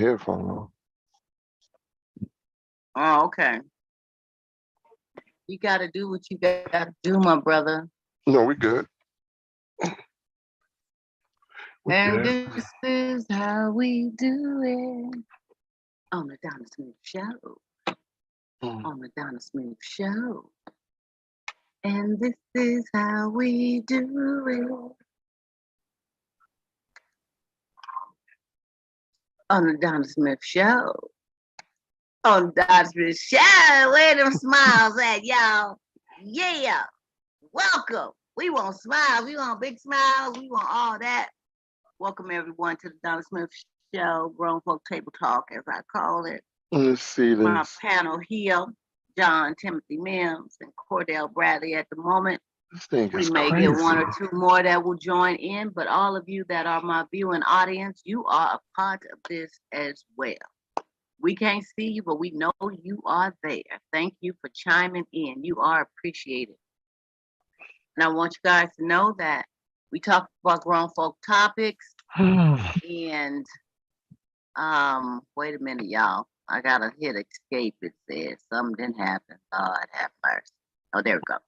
headphone on. Oh, okay. You got to do what you got to do, my brother. No, we good. And this is how we do it on the Donna Smith Show. On the Donna Smith Show. And this is how we do it on the Donna Smith Show. On the Donna Smith Show. Where them smiles at, y'all? Yeah. Welcome. We want smiles. We want big smiles. We want all that. Welcome everyone to the Donna Smith Show, Grown Folk Table Talk, as I call it. Let's see this. My panel here, John Timothy Mims and Cordell Bradley at the moment. This thing we is may crazy. get one or two more that will join in, but all of you that are my viewing audience, you are a part of this as well. We can't see you, but we know you are there. Thank you for chiming in. You are appreciated. And I want you guys to know that we talk about grown folk topics. And wait a minute, y'all. I gotta hit escape. It says something didn't happen. God have mercy. Oh, there we go.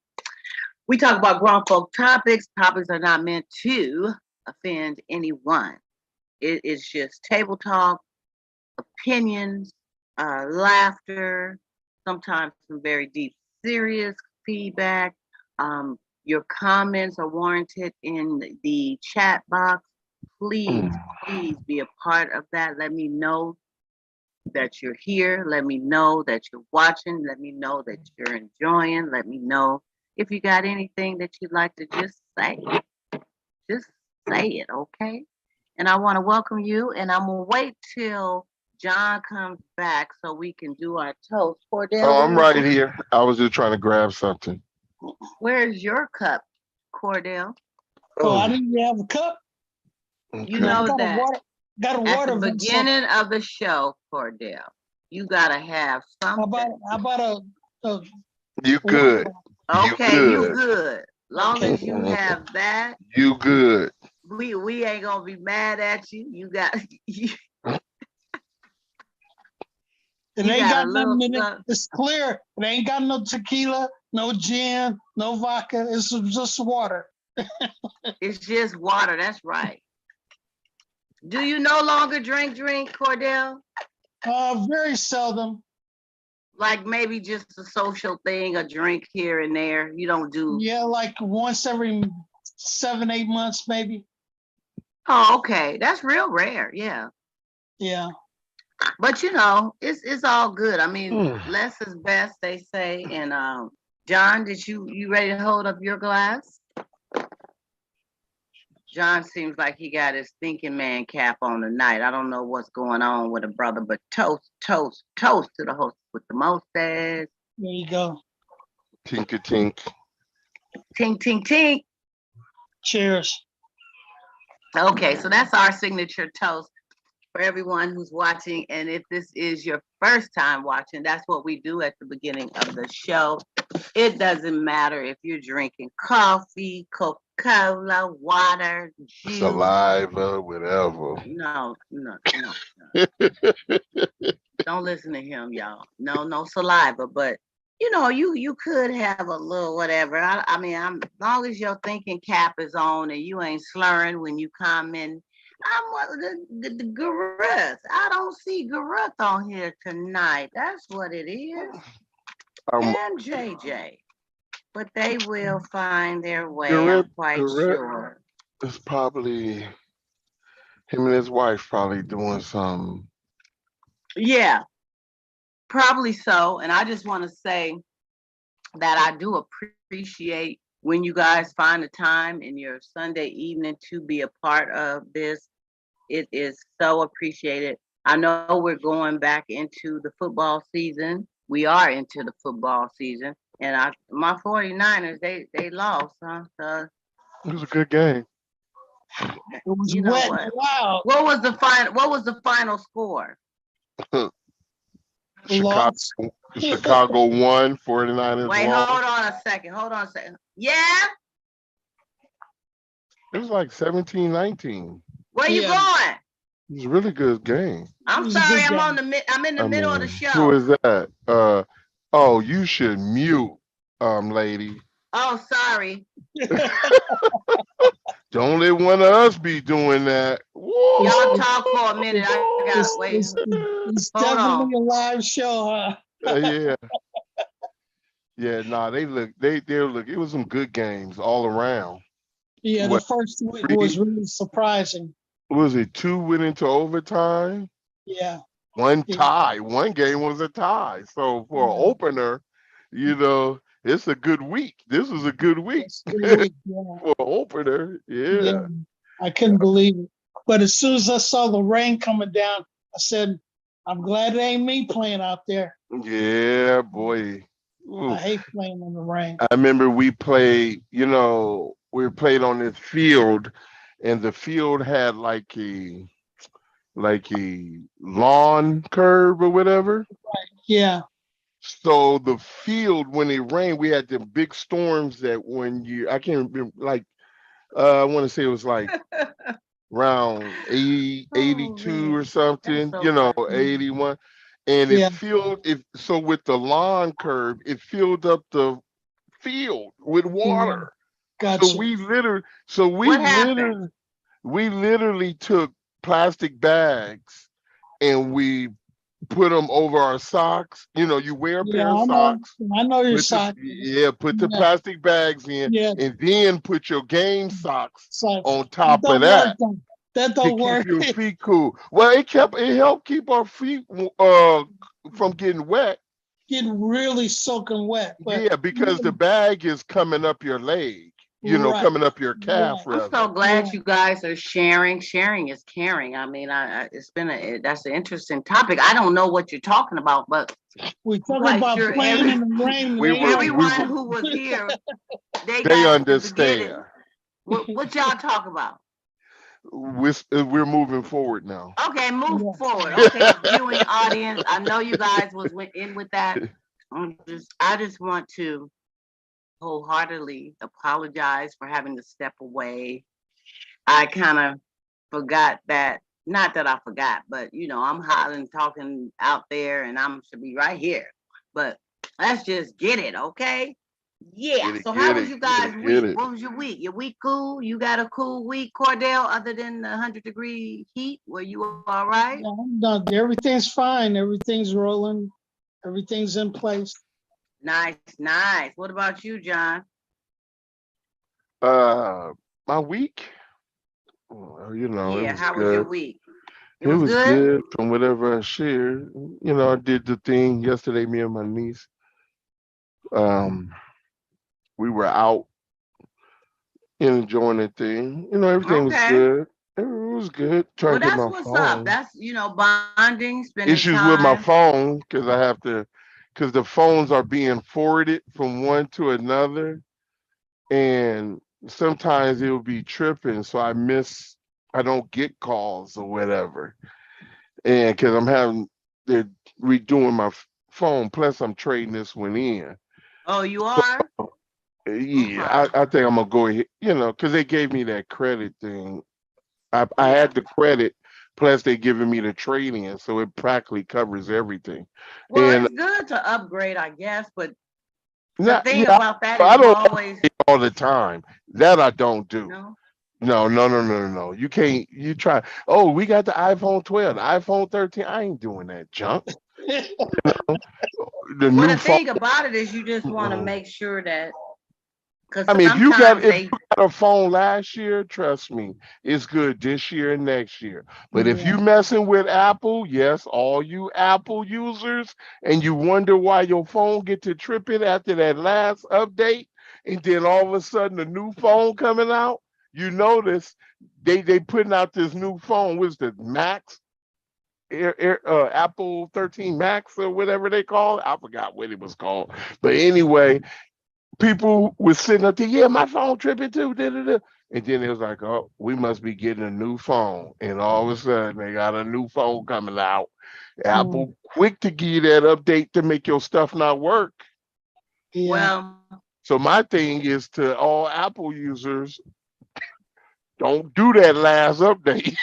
We talk about grown folk topics. Topics are not meant to offend anyone. It is just table talk, opinions, laughter, sometimes some very deep, serious feedback. Your comments are warranted in the chat box. Please be a part of that. Let me know that you're here. Let me know that you're watching. Let me know that you're enjoying. Let me know if you got anything that you'd like to just say. Just say it, okay? And I want to welcome you, and I'm going to wait till John comes back so we can do our toast. Cordell, oh, I'm right here. I was just trying to grab something. Where's your cup, Cordell? Oh, I didn't even have a cup. Okay. You know got that got a water at the beginning of the show, Cordell, you gotta have something. How about a you good. Okay, you good. Long as you have that, you good. We ain't gonna be mad at you. You got It ain't got nothing in it. It's clear. It ain't got no tequila, no gin, no vodka. It's just water. It's just water. That's right. Do you no longer drink, Cordell? Very seldom. Like maybe just a social thing, a drink here and there. You don't do. Yeah, like once every 7-8 months, maybe. Oh, okay. That's real rare. Yeah. Yeah. But you know, it's all good. I mean, less is best, they say. And John, did you ready to hold up your glass? John seems like he got his thinking man cap on tonight. I don't know what's going on with a brother, but toast to the host with the mustache. There you go. Tinka tink. Tink, tink, tink. Cheers. Okay, so that's our signature toast for everyone who's watching. And if this is your first time watching, that's what we do at the beginning of the show. It doesn't matter if you're drinking coffee, Coca-Cola, water, juice. Saliva, whatever. No. Don't listen to him, y'all. No saliva, but you know, you could have a little whatever. I mean, as long as your thinking cap is on and you ain't slurring when you comment. I'm one of the Garuth. I don't see Garuth on here tonight. That's what it is. And JJ. But they will find their way, I'm quite sure. It's probably him and his wife probably doing some. Yeah, probably so. And I just want to say that I do appreciate when you guys find the time in your Sunday evening to be a part of this. It is so appreciated. I know we're going back into the football season. We are into the football season. And my 49ers, they lost, huh? So, it was a good game. It was you know wet. what? Wow. What was the final score? Chicago won, 49ers Wait, won. hold on a second. Yeah? It was like 17-19. Where you going? was a really good game. It I'm was a sorry, good I'm game. I'm in the I middle of the mean, who show. is that? Oh, you should mute, lady. Oh, sorry. Don't let one of us be doing that. It's, Y'all Whoa. talk for a minute. I gotta wait. it's Hold definitely on. a live show, huh? Yeah, yeah. Nah, they look. It was some good games all around. Yeah, the What first week was three? really surprising. Was it two went into overtime? Yeah, One yeah, tie. One game was a tie. So for an yeah. opener, it's a good week. This was a good week It's a good week. Yeah, for an opener. yeah. Yeah. I couldn't believe it. But as soon as I saw the rain coming down, I said, I'm glad it ain't me playing out there. Yeah, boy. I Ooh. hate playing in the rain. I remember we played, we played on this field and the field had like a lawn curve or whatever. Yeah, So the field, when it rained, we had them big storms that I can't remember, like, I want to say it was like around 80, Oh 82 or man, that's something, so funny. 81. And yeah, so with the lawn curve, it filled up the field with yeah. water. So Gotcha. What happened? we literally took plastic bags and we put them over our socks. You wear a Yeah, pair of I know. socks, I know your put the sock. yeah, put the Yeah, plastic bags in, yeah. and then put your game socks So on that top of don't work that though. That to don't keep work. your feet cool. Well, it helped keep our feet from getting wet. Getting really soaking wet. But Yeah, because the bag is coming up your leg, right, coming up your calf right, I'm so rather. right. glad you guys are sharing. Sharing is caring. I mean, it's been that's an interesting topic. I don't know what you're talking about, but We I'm talk quite about sure playing in the rain. It We ain't were, no we everyone were, who was here, they they got the beginning. understand. What y'all talk about? We're moving forward now. Okay, move Yeah, forward. Okay, viewing audience. I know you guys went in with that. I just want to wholeheartedly apologize for having to step away. I kind of forgot that, not that I forgot, but I'm hollering, talking out there, and I'm should be right here. But let's just get it, okay? Yeah. Get it, So how get was it, you get guys' it, get week? it. What was your week? Your week cool? You got a cool week, Cordell, other than the 100-degree heat? Were you all right? yeah, I'm done. Everything's fine. Everything's rolling. Everything's in place. Nice, nice. What about you, John? My week, well, it Yeah, was how was your good. week? It It was was good? good from whatever I shared. I did the thing yesterday, me and my niece. Um, we were out enjoying the thing. Everything was Okay. good. It was good. Trying Well, to get that's my what's up. phone. That's, bonding, spending Issues with my time. phone because the phones are being forwarded from one to another, and sometimes it will be tripping, so I don't get calls or whatever, and because they're redoing my phone. Plus, I'm trading this one in. Oh, you are? Yeah, Okay. I think I'm gonna go ahead, because they gave me that credit thing. I Yeah. had the credit, plus they giving me the trade-in, so it practically covers everything. Well, And it's good to upgrade, I guess, but the not, thing yeah, about that is I you don't always, all the time. That I don't you do. know. No, no, no, no, no, no. You can't. You try. Oh, we got the iPhone 12, the iPhone 13. I ain't doing that junk. The Well, new the phone. thing about it is you just want to Mm-mm. make sure that, because I mean, sometimes if they, you got a phone last year, trust me, it's good this year and next year. But if Yeah, you messing with Apple, yes, all you Apple users, and you wonder why your phone get to tripping after that last update, and then all of a sudden the new phone coming out, you notice they putting out this new phone. What's the Max? Apple 13 Max or whatever they call it. I forgot what it was called. But anyway, people were sitting up there, yeah, my phone tripping too. Da, da, da. And then it was like, oh, we must be getting a new phone. And all of a sudden, they got a new phone coming out. Apple quick to give you that update to make your stuff not work. yeah. well, So my thing is to all Apple users, don't do that last update.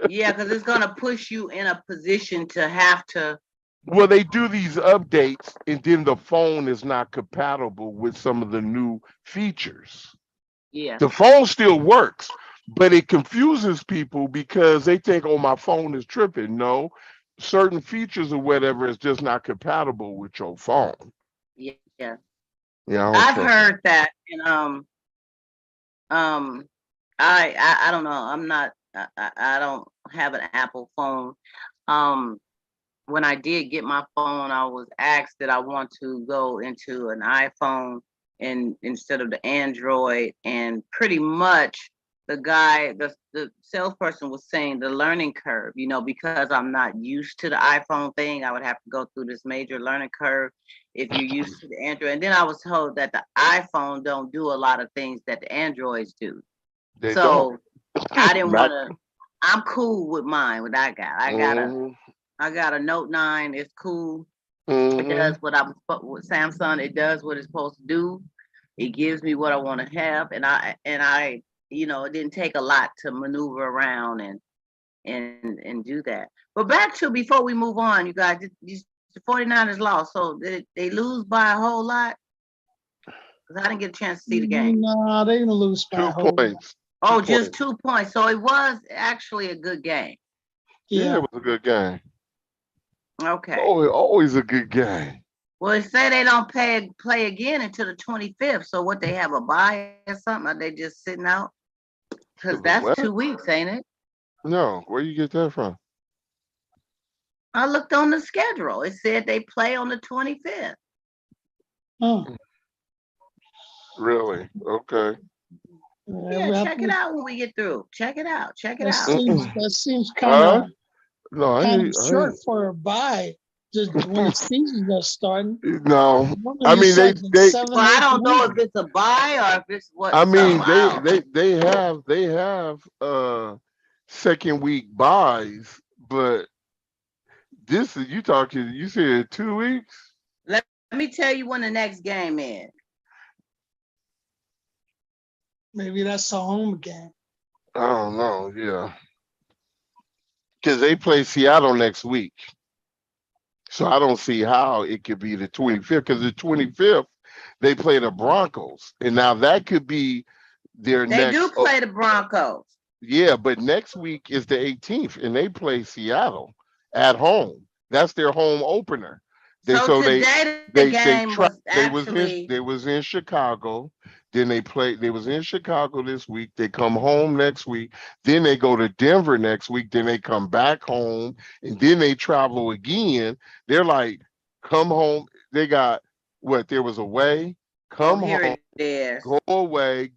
Yeah, because it's gonna push you in a position to have to. Well, they do these updates, and then the phone is not compatible with some of the new features. Yeah. The phone still works, but it confuses people because they think, oh, my phone is tripping. No, certain features or whatever is just not compatible with your phone. Yeah. Yeah, I don't I've trust it. heard that, and um, I don't know. I'm not. I don't have an Apple phone. Um, when I did get my phone, I was asked that I want to go into an iPhone and instead of the Android, and pretty much the salesperson was saying the learning curve, because I'm not used to the iPhone thing, I would have to go through this major learning curve if you're used to the Android. And then I was told that the iPhone don't do a lot of things that the Androids do. They don't. So I didn't want Not. to. I'm cool with mine. What I got, Mm-hmm. I got a Note 9. It's cool. It Mm-hmm. does what I'm with Samsung. It does what it's supposed to do. It gives me what I want to have, and I, it didn't take a lot to maneuver around and do that. But back to before we move on, you guys, the 49ers lost, so they lose by a whole lot because I didn't get a chance to see the game. No, they didn't lose by a 2 whole lot. points. Oh, 2 just points. 2 points. So it was actually a good game. Yeah, Yeah. it was a good game. Okay. Always a good game. Well, they say they don't play again until the 25th. So what, they have a bye or something? Are they just sitting out? Because that's What? 2 weeks, ain't it? No, where you get that from? I looked on the schedule. It said they play on the 25th. Oh, Really? Okay. Yeah, check it out when we get through. Check it out. Check it out. that seems kind Huh? of No, short for a bye. Just when the season's just starting. no. Normally I you mean, start in they. 7, Well, I 8 don't know games. if it's a bye or if it's what. I So mean, I don't know. they have second week buys, but this is you said 2 weeks. Let me tell you when the next game is. Maybe that's a home game. I don't know. Yeah, because they play Seattle next week, so I don't see how it could be the 25th. Because the 25th they play the Broncos, and now that could be their They do next. Oh, play the Broncos. yeah, but next week is the 18th, and they play Seattle at home. That's their home opener. They So so today the they game try was they actually. was in Chicago. Then they was in Chicago this week. They come home next week. Then they go to Denver next week. Then they come back home, and then they travel again. They're like, come home. They got what? There was away, Oh, come here home, it is. go away.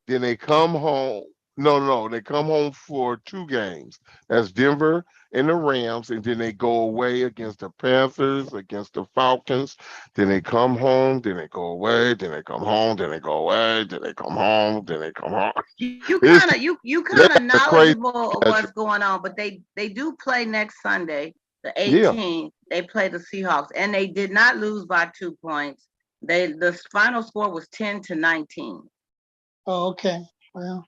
Then they come home. No, they come home for 2 games. That's Denver and the Rams, and then they go away against the Panthers, against the Falcons. Then they come home, then they go away, then they come home, then they go away, then they come home, then they come home. You It's kind of you they kind of got a crazy knowledgeable of schedule. what's going on, but they do play next Sunday, the Yeah. 18th. They play the Seahawks, and they did not lose by 2 points. The final score was 10-19. Oh, okay. Well,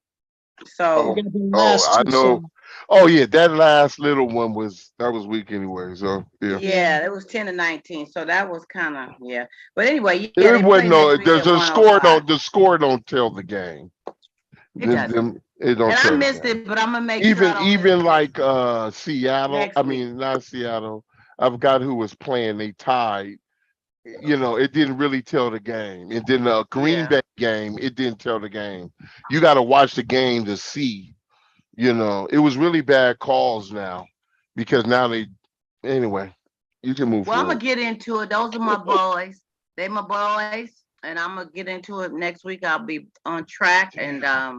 we Oh, So got the oh, last I two. know. So Oh yeah, that last little one was weak anyway. So yeah. yeah. yeah, it was 10-19. So that was kind of, yeah. But anyway, yeah, It they play wasn't next no week there's at a score 1:05. don't the score don't tell the game. It doesn't. It don't And I tell the missed game. it, but I'm gonna make sure I Even don't miss even it like Seattle, next I week. mean not Seattle. I forgot who was playing. They tied. It didn't really tell the game. And then the Green Yeah. Bay game, it didn't tell the game. You got to watch the game to see. It was really bad calls now because now anyway. You can move Well, I'm gonna forward. get into it. Those are my boys. They my boys, and I'm gonna get into it next week. I'll be on track, and I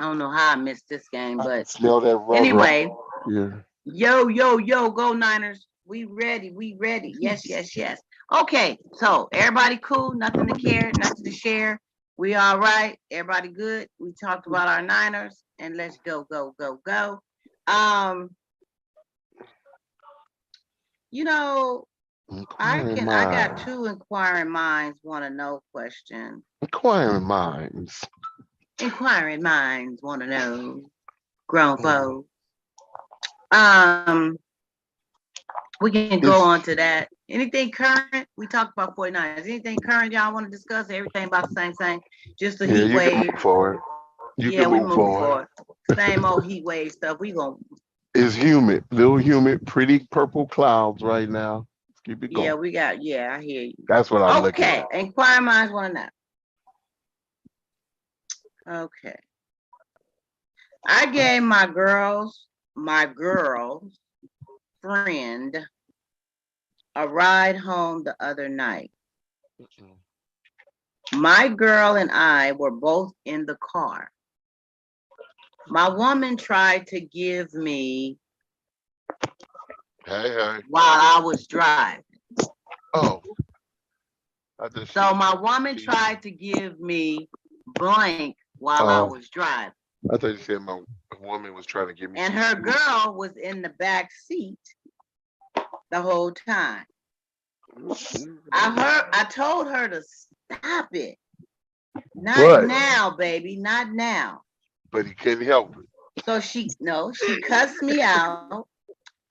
don't know how I missed this game, I can but smell that rubber. anyway, Yeah. yo, go Niners. We ready. We ready. Yes, yes, yes. Okay, so everybody cool. Nothing to care. Nothing to share. We all right. Everybody good. We talked about our Niners, and let's go, go, go, go. Um, you know, Inquiring I got minds. 2 inquiring minds want to know question. Inquiring minds. Inquiring minds want to know. grown folks. We can go on to that. Anything current? We talked about 49ers. Anything current y'all want to discuss? Everything about the same thing. Just the heat you can wave. move forward. You Yeah, can we move move forward. forward. Same old heat wave stuff. We gonna. It's humid, little humid, pretty purple clouds right now. Let's keep it going. Yeah, we got. Yeah, I hear you. That's what I'm looking Okay, at. inquiring minds want to know. Okay, I gave my girl's friend a ride home the other night. My girl and I were both in the car. My woman tried to give me Hey. while I was driving. Oh. So my woman tried to give me blank while I was driving. I thought you said my woman was trying to give me. And her girl was in the back seat the whole time. I told her to stop it. Not now, baby, not now. But he couldn't help it. So she cussed me out,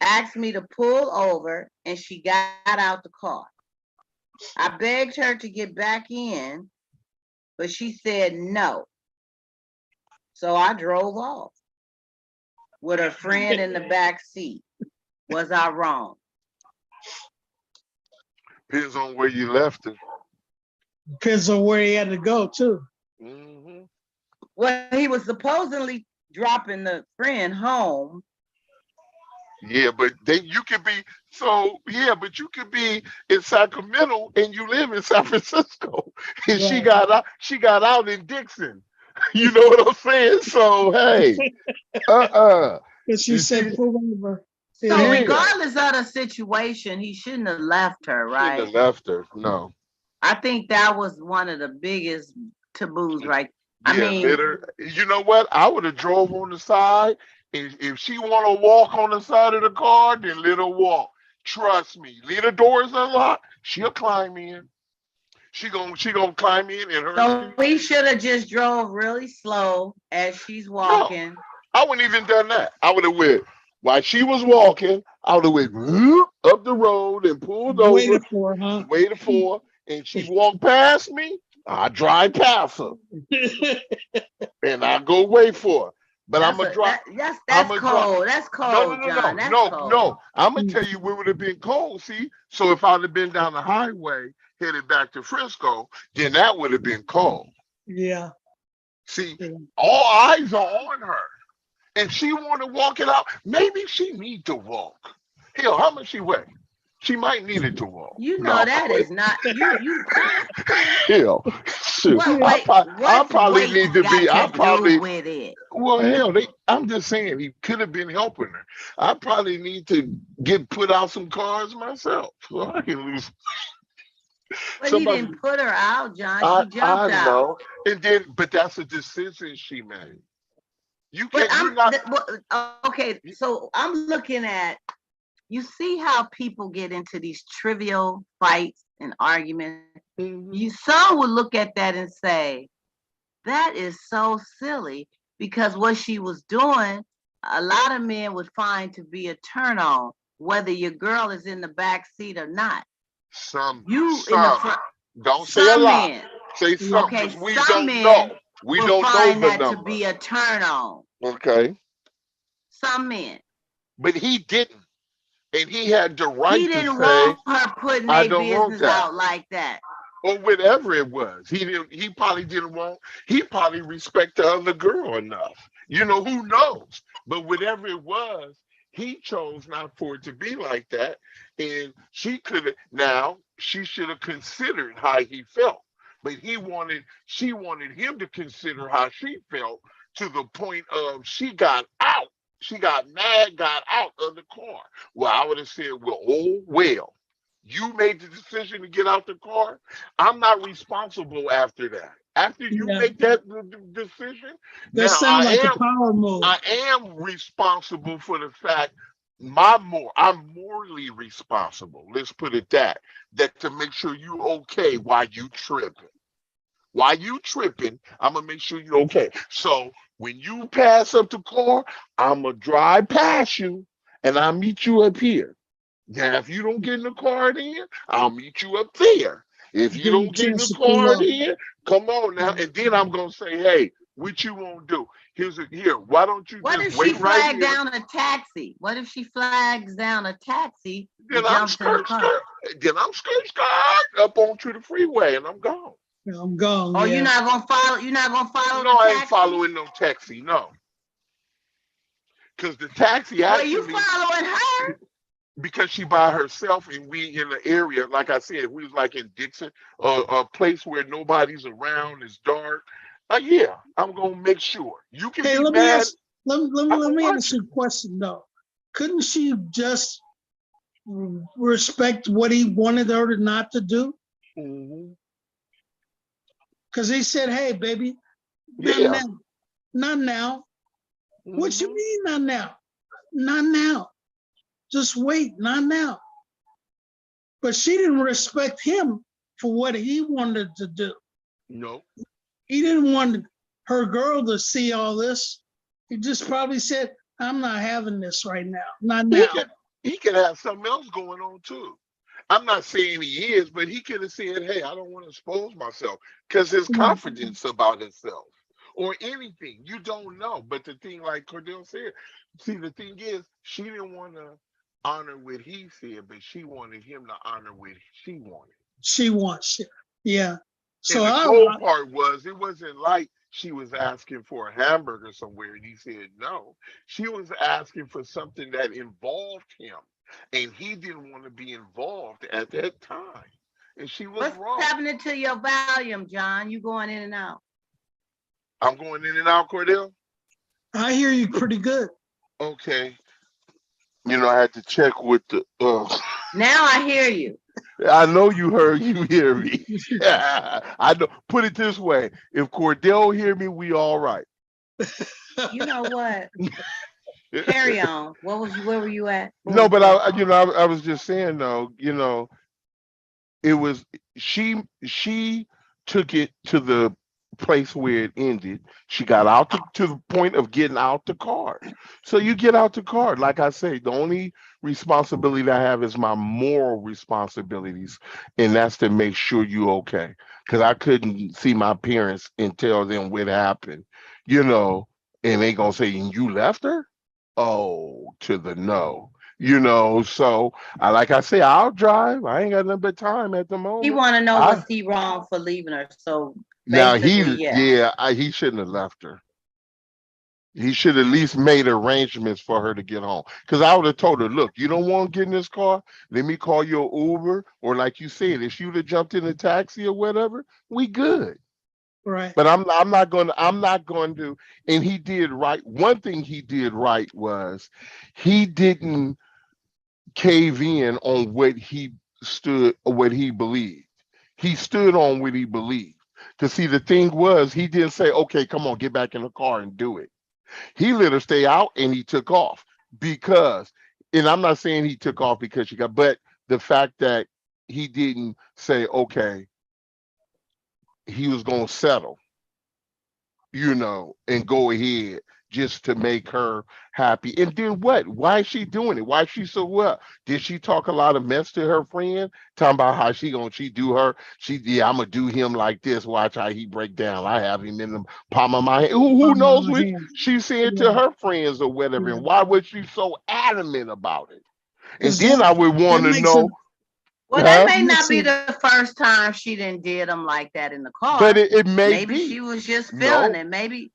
asked me to pull over, and she got out the car. I begged her to get back in, but she said no. So I drove off with her friend in the back seat. Was I wrong? Depends on where you left her. Depends on where he had to go too. Mm-hmm. Well, he was supposedly dropping the friend home. Yeah, but you could be but you could be in Sacramento and you live in San Francisco. And Right. she got out in Dixon. You know what I'm saying? So hey, But she You said see? pull over. So Yeah. regardless of the situation, he shouldn't have left her, right? Shouldn't have left her. No. I think that was one of the biggest taboos, right? I mean, you know what? I would have drove on the side. If she want to walk on the side of the car, then let her walk. Trust me. Leave the doors unlocked. She'll climb in. She gonna climb in and her. So we should have just drove really slow as she's walking. No, I wouldn't even done that. I would have went while she was walking. I would have went up the road and pulled over. Waited for her, huh? Waited for her, and she walked past me. I drive past her, and I go wait for her. But I'm gonna drive. That's cold. That's cold, John. That's cold. No. I'm gonna tell you where would have been cold. See, so if I'd have been down the highway headed back to Frisco, then that would have been cold. Yeah. See, all eyes are on her. If she want to walk it out, maybe she need to walk. Hell, how much she weigh? She might need it to walk. You know that is not you. Hell, shoot. I probably need to be. I probably with it. Well, hell, I'm just saying he could have been helping her. I probably need to put out some cars myself so I can lose. But he didn't put her out, John. She jumped out. I know. And then, but that's a decision she made. You can't. Okay, so I'm looking at. You see how people get into these trivial fights and arguments. Mm-hmm. Some would look at that and say, "That is so silly," because what she was doing, a lot of men would find to be a turn on, whether your girl is in the back seat or not. In the front. Don't say a lot. Say some. Okay, we some don't know. We don't find know the that number. To be a turn on. Okay. Some men. But he didn't. And he had the right to say, he didn't want her putting their business out like that. Or whatever it was. He probably respect the other girl enough. You know, who knows? But whatever it was, he chose not for it to be like that. And she should have considered how he felt. But she wanted him to consider how she felt to the point of she got out. She got mad, got out of the car. Well, I would have said, well, you made the decision to get out the car. I'm not responsible after that. After you make that decision, that sounds like a power move. I am responsible for the fact I'm morally responsible. Let's put it that to make sure you okay while you tripping. While you tripping, I'm gonna make sure you're okay. So When you pass up the car, I'm going to drive past you and I'll meet you up here. Now, if you don't get in the car then, I'll meet you up there. If you Give him don't a get in the chance to cool car off. then, come on now. And then I'm going to say, hey, what you want to do? Here, why don't you What just if she wait right flagged here? down a taxi? What if she flags down a taxi Then and I'm jumps in the skirt, car? skirt. Then I'm skirt, skirt up onto the freeway and I'm gone. I'm gone. Oh, Yeah. you're not gonna follow. You're not gonna follow No, the I ain't taxi. following no taxi, no. Because the taxi Well, you actually, following her? because she by herself and we in the area, like I said, we was like in Dixon, a place where nobody's around, it's dark. Yeah, I'm gonna make sure. You can Hey, be mad. I'm let gonna me watch ask you a question though. Couldn't she just respect what he wanted her to not to do? it. Because he said, "Hey, baby, not Yeah. now, not now." What you Mhm. mean, not now? Not now. Just wait, not now. But she didn't respect him for what he wanted to do. No. He didn't want her girl to see all this. He just probably said, "I'm not having this right now, not He now." could he could have something else going on too. I'm not saying he is, but he could have said, "Hey, I don't want to expose myself," because his Right. confidence about himself or anything you don't know. But the thing, like Cordell said, see, the thing is, she didn't want to honor what he said, but she wanted him to honor what she wanted. She wants it. Yeah. So And the cold part was, it wasn't like she was asking for a hamburger somewhere and he said no. She was asking for something that involved him. And he didn't want to be involved at that time. And she was What's wrong. happening to your volume, John? You going in and out? I'm going in and out, Cordell. I hear you pretty good. Okay. I had to check with the Now I hear you. I know you hear me. I know, put it this way. If Cordell hear me, we all right. You know what? Carry on. Where were you at? No, but I was just saying though, it was she took it to the place where it ended. She got out to the point of getting out the car. So you get out the car. Like I say, the only responsibility that I have is my moral responsibilities, and that's to make sure you okay. Because I couldn't see my parents and tell them what happened, and they gonna say, "And you left her?" Oh, to the no. So like I say, I'll drive. I ain't got nothing but time at the He moment. want to know, I was he wrong for leaving her? So Now basically, yeah. he shouldn't have left her. He should at least made arrangements for her to get home. Because I would have told her, look, you don't want to get in this car. Let me call you an Uber, or like you said, if she would have jumped in a taxi or whatever, we good. Right. But I'm not going to. And he did right. One thing he did right was he didn't cave in on what he believed. He stood on what he believed. To see, the thing was, he didn't say, okay, come on, get back in the car and do it. He let her stay out and he took off because, and I'm not saying he took off because but the fact that he didn't say, okay, he was going to settle, and go ahead just to make her happy. And then what? Why is she doing it? Why is she so what? Did she talk a lot of mess to her friend? Talking about how she do her? Yeah, I'm gonna do him like this. Watch how he break down. I have him in the palm of my hand. Who knows what she said to her friends or whatever? And why was she so adamant about it? And then I would want to know. Well, that may not be the first time she didn't did him like that in the car. But it may maybe be. She was just feeling it. Maybe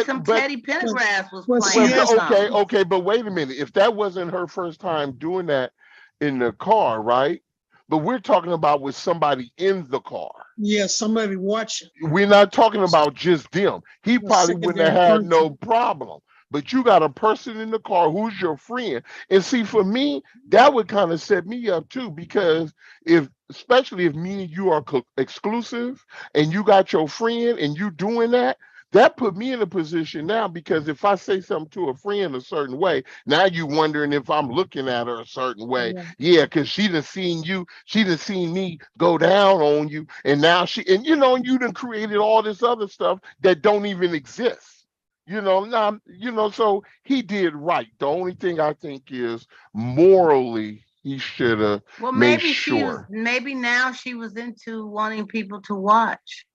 some Teddy Pendergrass was playing. Okay, but wait a minute. If that wasn't her first time doing that in the car, right? But we're talking about with somebody in the car. Yeah, somebody watching. We're not talking about just them. He probably wouldn't have had no problem. But you got a person in the car who's your friend. And see, for me, that would kind of set me up too, because especially if me and you are exclusive and you got your friend and you doing that put me in a position now, because if I say something to a friend a certain way, now you wondering if I'm looking at her a certain way. Yeah, because she done seen me go down on you, and now you done created all this other stuff that don't even exist. Now, so he did right. The only thing I think is morally he should have Well, made sure. maybe now she was into wanting people to watch.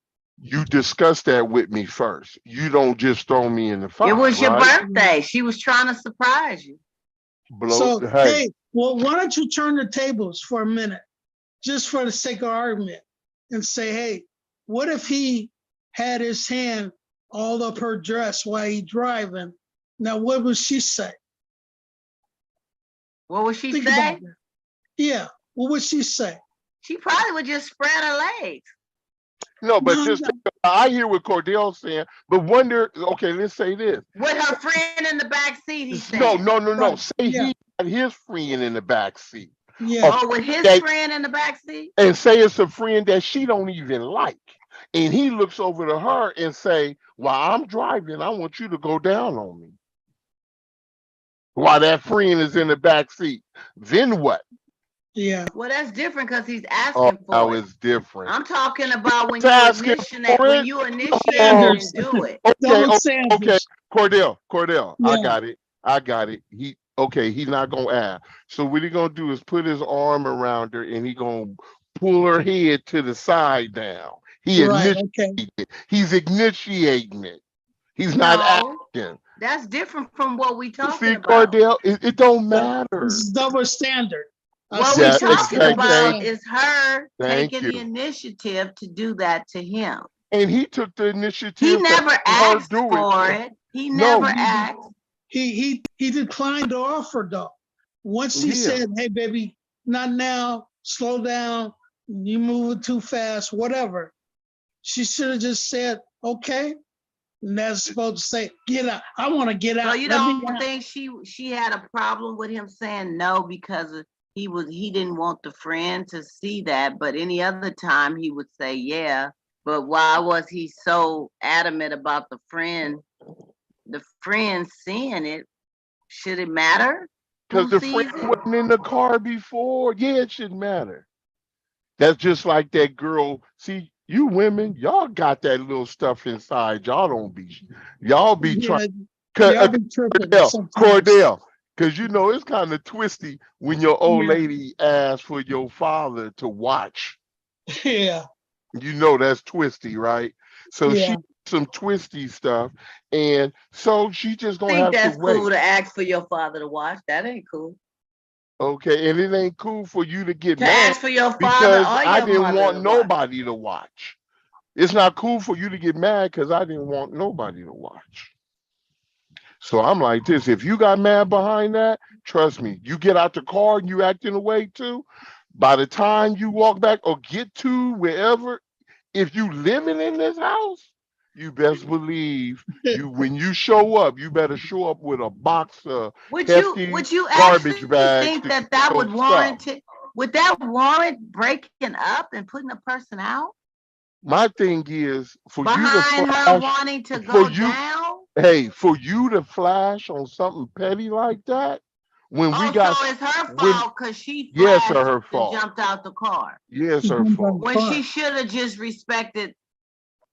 You discuss that with me first. You don't just throw me in the It fire, was your right? birthday. She was trying to surprise you. Blow. So, Hey, hey, well, why don't you turn the tables for a minute, just for the sake of argument, and say, hey, what if he had his hand all up her dress while he driving? Now, what would she say? What would she Think say? about that. Yeah, what would she say? She probably would just spread her legs. no, but No, just no, I hear what Cordell's saying, but wonder. Okay, let's say this. With her friend in the back seat, he's No, saying. no, no, no. right. Say Yeah, he had his friend in the back seat. yeah, A Oh, with his that friend in the back seat? and say it's a friend that she don't even like. And he looks over to her and say, while I'm driving, I want you to go down on me. While that friend is in the back seat. Then what? yeah. Well, that's different because he's Oh, asking now for it. it's different. I'm talking about when It's asking for when it. you initiate it Oh, and Sanders, do it. okay, double okay, okay. Sanders. Cordell, I Yeah, got it. I got it. He's not gonna ask. So what he gonna do is put his arm around her and he gonna pull her head to the side down. He right. initiated Okay. it. He's initiating it. He's not No, asking. that's different from what we talking See, about. Cordell, it don't But matter. this is double standard. I What say we Yeah, it's talking double exactly. about standard. is her Thank taking you. the initiative to do that to him. And he took the He initiative to never have her asked do it. for it. He never No, asked. He declined the offer though. Once she yeah. said, "Hey, baby, not now. Slow down. You moving too fast. Whatever." She should have just said, "Okay." And that's supposed to say, "Get out. I want to get So out. you Let me don't out." think she had a problem with him saying no because he didn't want the friend to see that, but any other time he would say yeah. But why was he so adamant about the friend seeing it? Should it matter Because who the friend sees it? wasn't in the car before. Yeah, it shouldn't matter. That's just like that girl. See, you women, y'all got that little stuff inside. Y'all be trying. Yeah, y'all be tripping sometimes. Cordell, because it's kind of twisty when your old Yeah, lady asks for your father to watch. yeah, That's twisty, right? So yeah. she some twisty stuff, and so she just I gonna think have to that's cool wait. to ask for your father to watch. That ain't cool. Okay, and it ain't cool for you to get To mad ask for your father because or I your didn't mother want to watch. nobody to watch. It's not cool for you to get mad because I didn't want nobody to watch. So I'm like this. If you got mad behind that, trust me, you get out the car and you act in a way too. By the time you walk back or get to wherever, if you living in this house, you best believe when you show up, you better show up with a box of hefty Would you garbage actually bags think to that get that your would stuff. warrant it? Would that warrant breaking up and putting a person out My thing is for you to behind her flash, wanting to for go you, down? hey, for you to flash on something petty like that, when we Oh, so got, it's her when, fault because she yes, are flashed her and fault. jumped out the car. Yes, She her jumped out fault. the When car. she should have just respected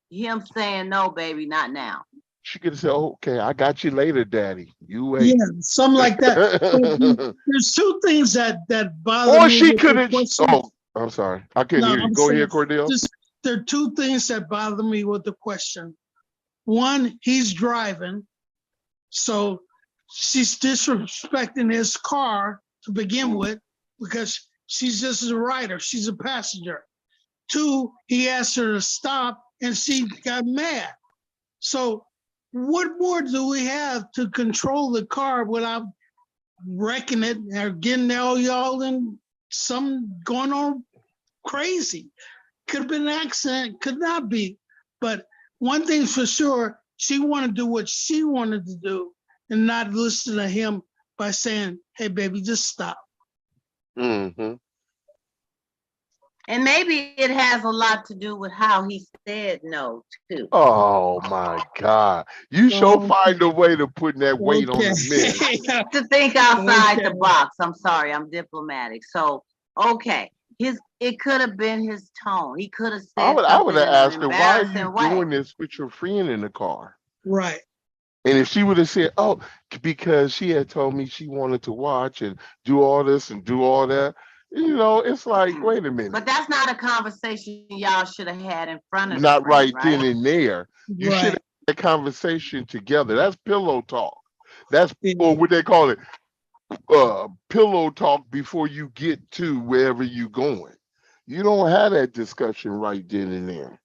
him saying no, baby, not now. She could have said, okay, I got you later, daddy. You Yeah, wait. something like that. But there's two things that bother Or me she with could the have, question. oh, I'm sorry. I couldn't No, hear you. I'm Go saying ahead, Cordell. just there are two things that bother me with the question. One, he's driving, so she's disrespecting his car to begin with because she's just a rider, she's a passenger. Two, he asked her to stop and she got mad. So what more do we have to control the car without wrecking it or getting all y'all in some going on crazy? Could have been an accident, could not be. But one thing's for sure, she wanted to do what she wanted to do and not listen to him by saying, "Hey, baby, just stop." Mm-hmm. And maybe it has a lot to do with how he said no, too. Oh my God. You sure Oh, find a way to put that weight on okay. the men. To think outside the Okay. box. I'm sorry, I'm diplomatic. So, okay, it could have been his tone. He could have I said would something have in an asked her, why are you embarrassing way. doing this with your friend in the car? Right. And if she would have said, "Oh, because she had told me she wanted to watch and do all this and do all that," it's like, wait a But minute, that's not a conversation y'all should have had in front of the not friend, right then right? and there. You should Right. have had a conversation together. That's pillow talk. That's Yeah. or what they call it, pillow talk before you get to wherever you going. You don't have that discussion right then and there.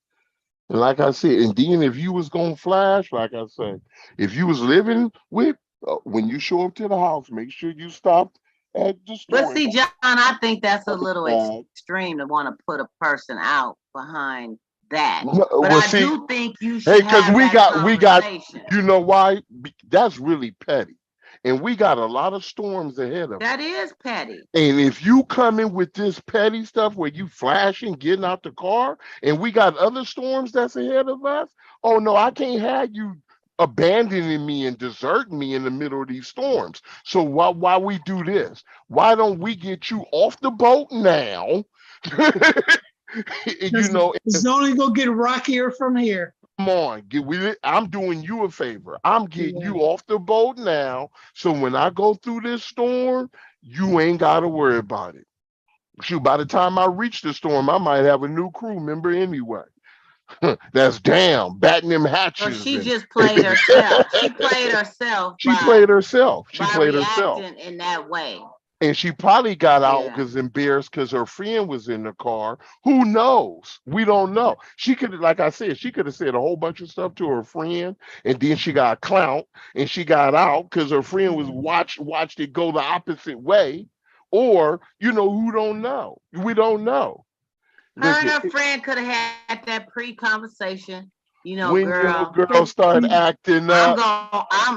And like I said, and then if you was gonna flash, like I said, if you was living with, when you show up to the house, make sure you stopped at the But store. see, John, I think that's a little Bag. extreme to want to put a person out behind that. No, But well, I see, do think you hey, should because have that we got, conversation. you know why? That's really petty, and we got a lot of storms ahead of us. That is petty. And if you come in with this petty stuff where you flashing, getting out the car, and we got other storms that's ahead of us, oh no, I can't have you abandoning me and deserting me in the middle of these storms. So why we do this? Why don't we get you off the boat now? you It's, know, it's only gonna get rockier from here. Come on, get with it. I'm doing you a favor. I'm getting Yeah. you off the boat now. So when I go through this storm, you ain't gotta worry about it. Shoot, by the time I reach the storm, I might have a new crew member anyway. That's damn batting them So hatches she and just played herself. She played herself she by played herself. She by played herself. reacting in that way. And she probably got out Yeah. because embarrassed because her friend was in the car. Who knows? We don't know. She could, like I said, she could have said a whole bunch of stuff to her friend, and then she got clout and she got out because her friend was watched it go the opposite way. Or, who don't know? We don't know. Her and Listen, her friend could have had that pre-conversation. when your Girl, girl start acting I'm up, going,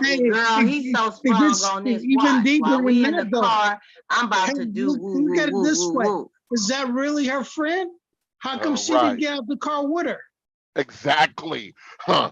Hey, girl, he's so if sprung it's on if this. even Watch. deeper While we than in the that though. car, I'm about Hey, to do woo, look woo, at it woo, this woo, way. woo. Is that really her friend? How come all she didn't right, get out the car with her? exactly, huh?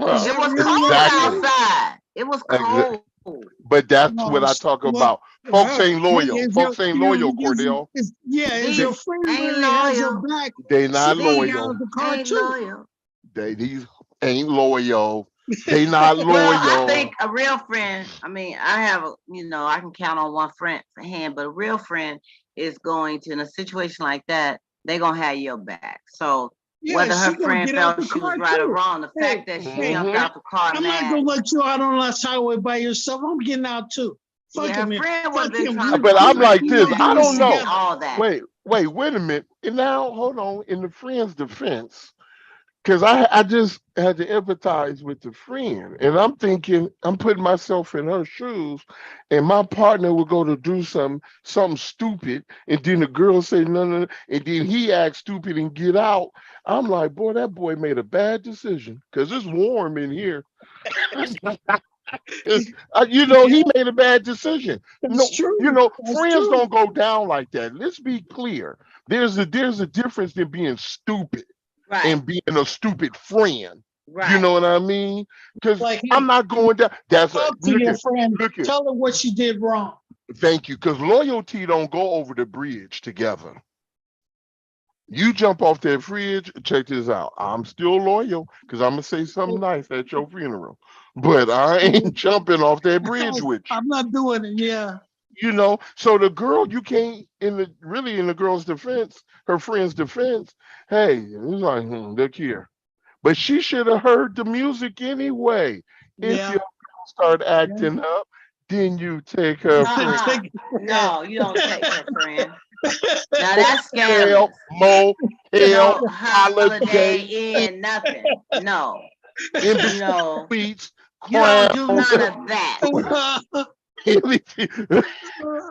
Is It that was really her cold Exactly. friend? outside. It was Exa- cold. But that's No, what I talk well, about. Folks ain't loyal. if Folks ain't loyal, Cordell. if They your These friend ain't really has her loyal. back, they she not gonna get These out loyal. the car ain't too. loyal. These ain't loyal. They not Well, I loyal. think a real friend, I mean, I have, I can count on one friend hand, but a real friend is going to, in a situation like that, they're going to have your back. So Yeah, whether her she gonna friend get out felt the she was car right or too. wrong, the Hey, fact that she hey, jumped Hmm. out the car I'm not mad, gonna let you out on the highway by yourself. I'm getting out too. Fuck yeah, her him. friend would have Fuck been him. trying to But I'm like We this. gonna compensate I do this don't and know. together. all that. Wait a minute. And now, hold on. In the friend's defense, because I just had to empathize with the friend, and I'm thinking, I'm putting myself in her shoes, and my partner would go to do something stupid, and then the girl say no, no, no, and then he acts stupid and get out. I'm like, boy, that boy made a bad decision because it's warm in here. He Yeah, made a bad decision. that's No, true. That's friends true. don't go down like that. Let's be clear. There's a difference in being stupid Right, and being a stupid friend. You right. know what I mean? Because Like, I'm hey, not going down. That's a talk to look your at friend. look at. Tell her what she did wrong. Thank you. Because loyalty don't go over the bridge together. You jump off that fridge. Check this out. I'm still loyal because I'm gonna say something nice at your funeral, but I ain't jumping off that bridge with you. I'm not doing it. Yeah. So the girl, you can't, in the girl's defense, her friend's defense, hey, it's like, look here. But she should have heard the music anyway. If Yeah. your girl start Yeah. acting up, then you take her friend. Take it from that. No, you don't take her friend. Now that's Hell, scandalous. motel, No holiday holiday, in, nothing. No, in you between know, tweets, you don't do crowns, none of that. anything.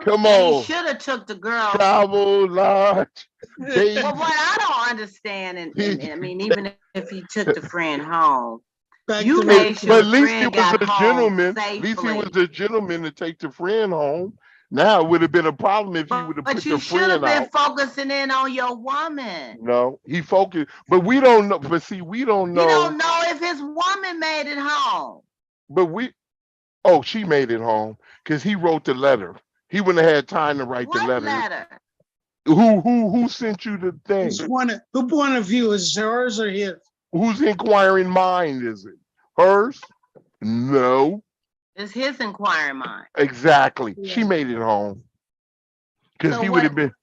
Come Now he on. should have took the girl. Travel, lodge, date. But what I don't understand, and I mean, even if he took the friend home, Back you to the made sure But the at least he friend was got a home gentleman. At least he was safely. a gentleman to take the friend home. Now it would have been a problem if he would have But put the you should have friend been out. focusing in on your woman. No, he focused, but we don't know. But see, we don't You know. don't know if his woman made it home. But oh, she made it home because he wrote the letter. He wouldn't have had time to write the What letter. letter? Who sent you the thing? who point of view is yours or his? Whose inquiring mind is it? Hers? No, It's his inquiring mind. exactly. Yeah. She made it home because So he would what? have been.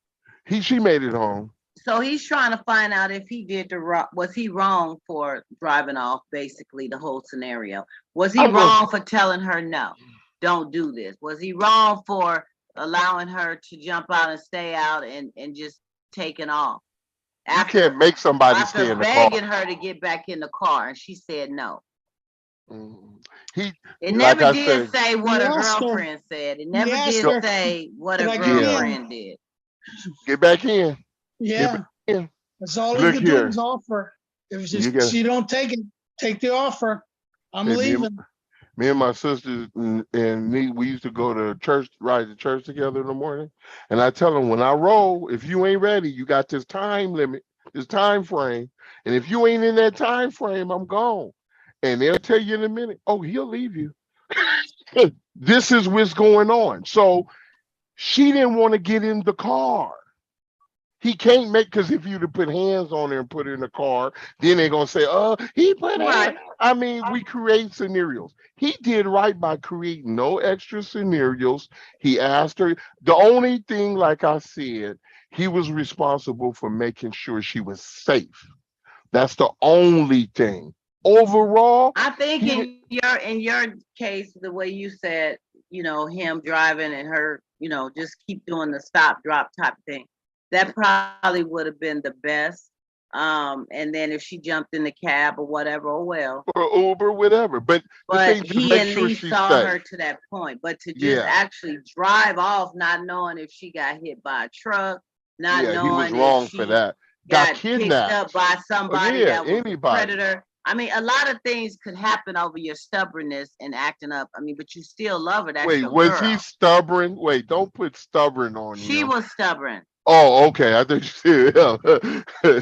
She made it home. So he's trying to find out if he did the wrong. Was he wrong for driving off? Basically, the whole scenario. Was he I'm gonna. wrong for telling her no, don't do this? Was he wrong for allowing her to jump out and stay out and just taking off You can't make somebody stay after in the car. begging her to get back in the car and she said no? Mhm. He, It like never I did said, say what her asked her- girlfriend said. It he never asked did her, say what "Can her I get in?" girlfriend did. get back in. Get back Yeah, in. that's all he Look could do here. is offer. If You got. she don't take it, take the offer. I'm Hey, leaving. me and my sisters and me, we used to go to church, ride to church together in the morning. And I tell them, when I roll, if you ain't ready, you got this time limit, this time frame. And if you ain't in that time frame, I'm gone. And they'll tell you in a minute, oh, he'll leave you. This is what's going on. So she didn't want to get in the car. He can't make, because if you'd have put hands on her and put her in the car, then they're gonna say, he put Right. hands. I mean, we create scenarios. He did right by creating no extra scenarios. He asked her. The only thing, like I said, he was responsible for making sure she was safe. That's the only thing. Overall, I think he didn't. in your case, the way you said, him driving and her, just keep doing the stop drop type thing. That probably would have been the best. And then if she jumped in the cab or whatever, oh well. Or Uber, whatever. But the But thing to he make at sure least she's saw her safe. to that point. But to just Yeah, actually drive off, not knowing if she got hit by a truck, not yeah, he was knowing if wrong for she that. Got got picked up kidnapped. by Oh, somebody yeah, that was a anybody. predator. I mean, a lot of things could happen over your stubbornness and acting up. I mean, but you still love her. That's Wait, your was he girl. stubborn? Wait, don't put stubborn on She him. was stubborn. Oh, okay. I think you said,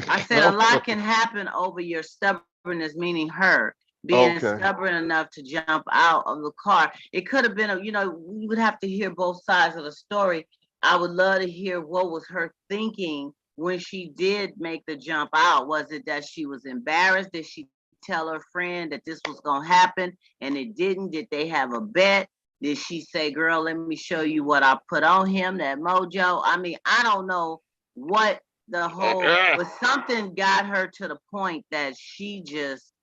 I said a lot can happen over your stubbornness, meaning her being okay. stubborn enough to jump out of the car. It could have been, we would have to hear both sides of the story. I would love to hear what was her thinking when she did make the jump out. Was it that she was embarrassed? Did she tell her friend that this was going to happen and it didn't? Did they have a bet? Did she say, girl, let me show you what I put on him, that mojo? I mean, I don't know what the whole, but something got her to the point that she just,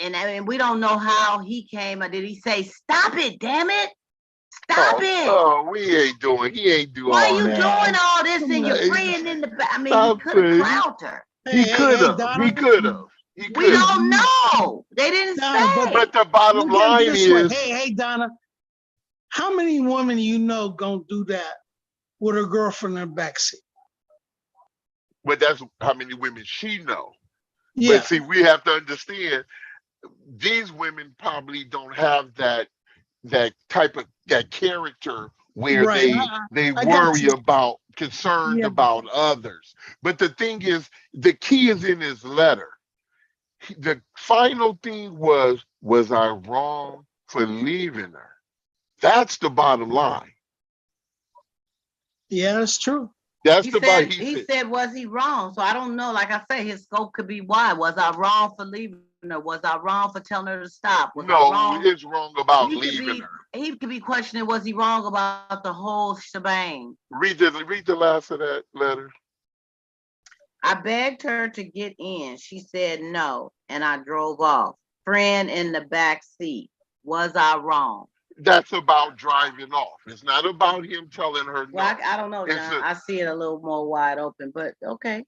and I mean, we don't know how he came, or did he say, stop it, damn it, stop it? Oh, he ain't do Why are all you that. doing all this and your Hey, friend in the back? I mean, he stop could have saying. clowned her. He could Hey, have. Donna. He could have. He We could have. don't know. They didn't Donna, say. But the bottom look at it line this way. is, Hey, Donna. How many women you know gonna do that with her girlfriend in the backseat? but that's how many women she know. But Yeah, see, we have to understand these women probably don't have that type of that character where right. they I got worry you. about concerned Yeah, about others. But the thing is, the key is in his letter. The final thing was I wrong for leaving her? That's the bottom line. yeah, that's true. That's He the bottom. said, was he wrong? So I don't know. Like I say, his scope could be wide. Was I wrong for leaving her? Was I wrong for telling her to stop? Was I No, wrong? it's wrong about He could leaving be, her. he could be questioning, was he wrong about the whole shebang? Read the last of that letter. I begged her to get in. She said no, and I drove off. Friend in the back seat. Was I wrong? That's about driving off. It's not about him telling her no. Well, I don't know, It's John. I see it a little more wide open, but okay.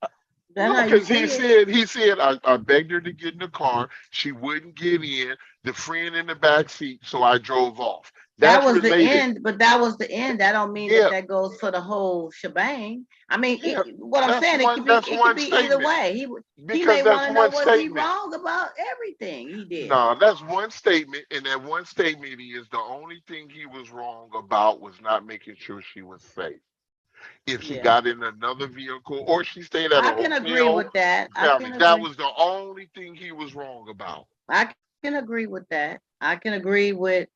That's no, how you because see it. he said I begged her to get in the car. She wouldn't get in. The friend in the back seat, so I drove off. That That's was the related. end, but that was the end. That don't mean Yeah, that goes for the whole shebang. I mean, yeah. what I'm saying, That's it could one be either statement. way. He Because may that's want to know, one was he statement. wrong about everything he did? No, that's one statement, and that one statement is the only thing he was wrong about was not making sure she was safe. If she Yeah, got in another vehicle or she stayed at a I can agree hotel, with that. I family, can that agree. was the only thing he was wrong about. I can agree with that. I can agree with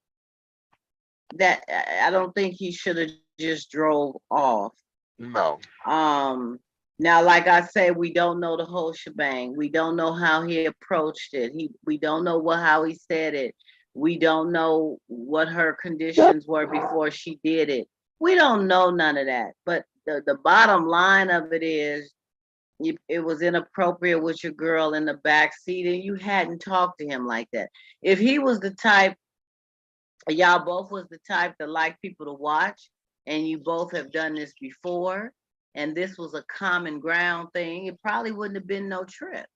that. I don't think he should have just drove off. No. Um, Now, like I said, we don't know the whole shebang. We don't know how he approached it. We don't know how he said it. We don't know what her conditions were before she did it. We don't know none of that. But the bottom line of it is, it was inappropriate with your girl in the back seat, and you hadn't talked to him like that. If he was the type, y'all both was the type to like people to watch, and you both have done this before, and this was a common ground thing, it probably wouldn't have been no trip.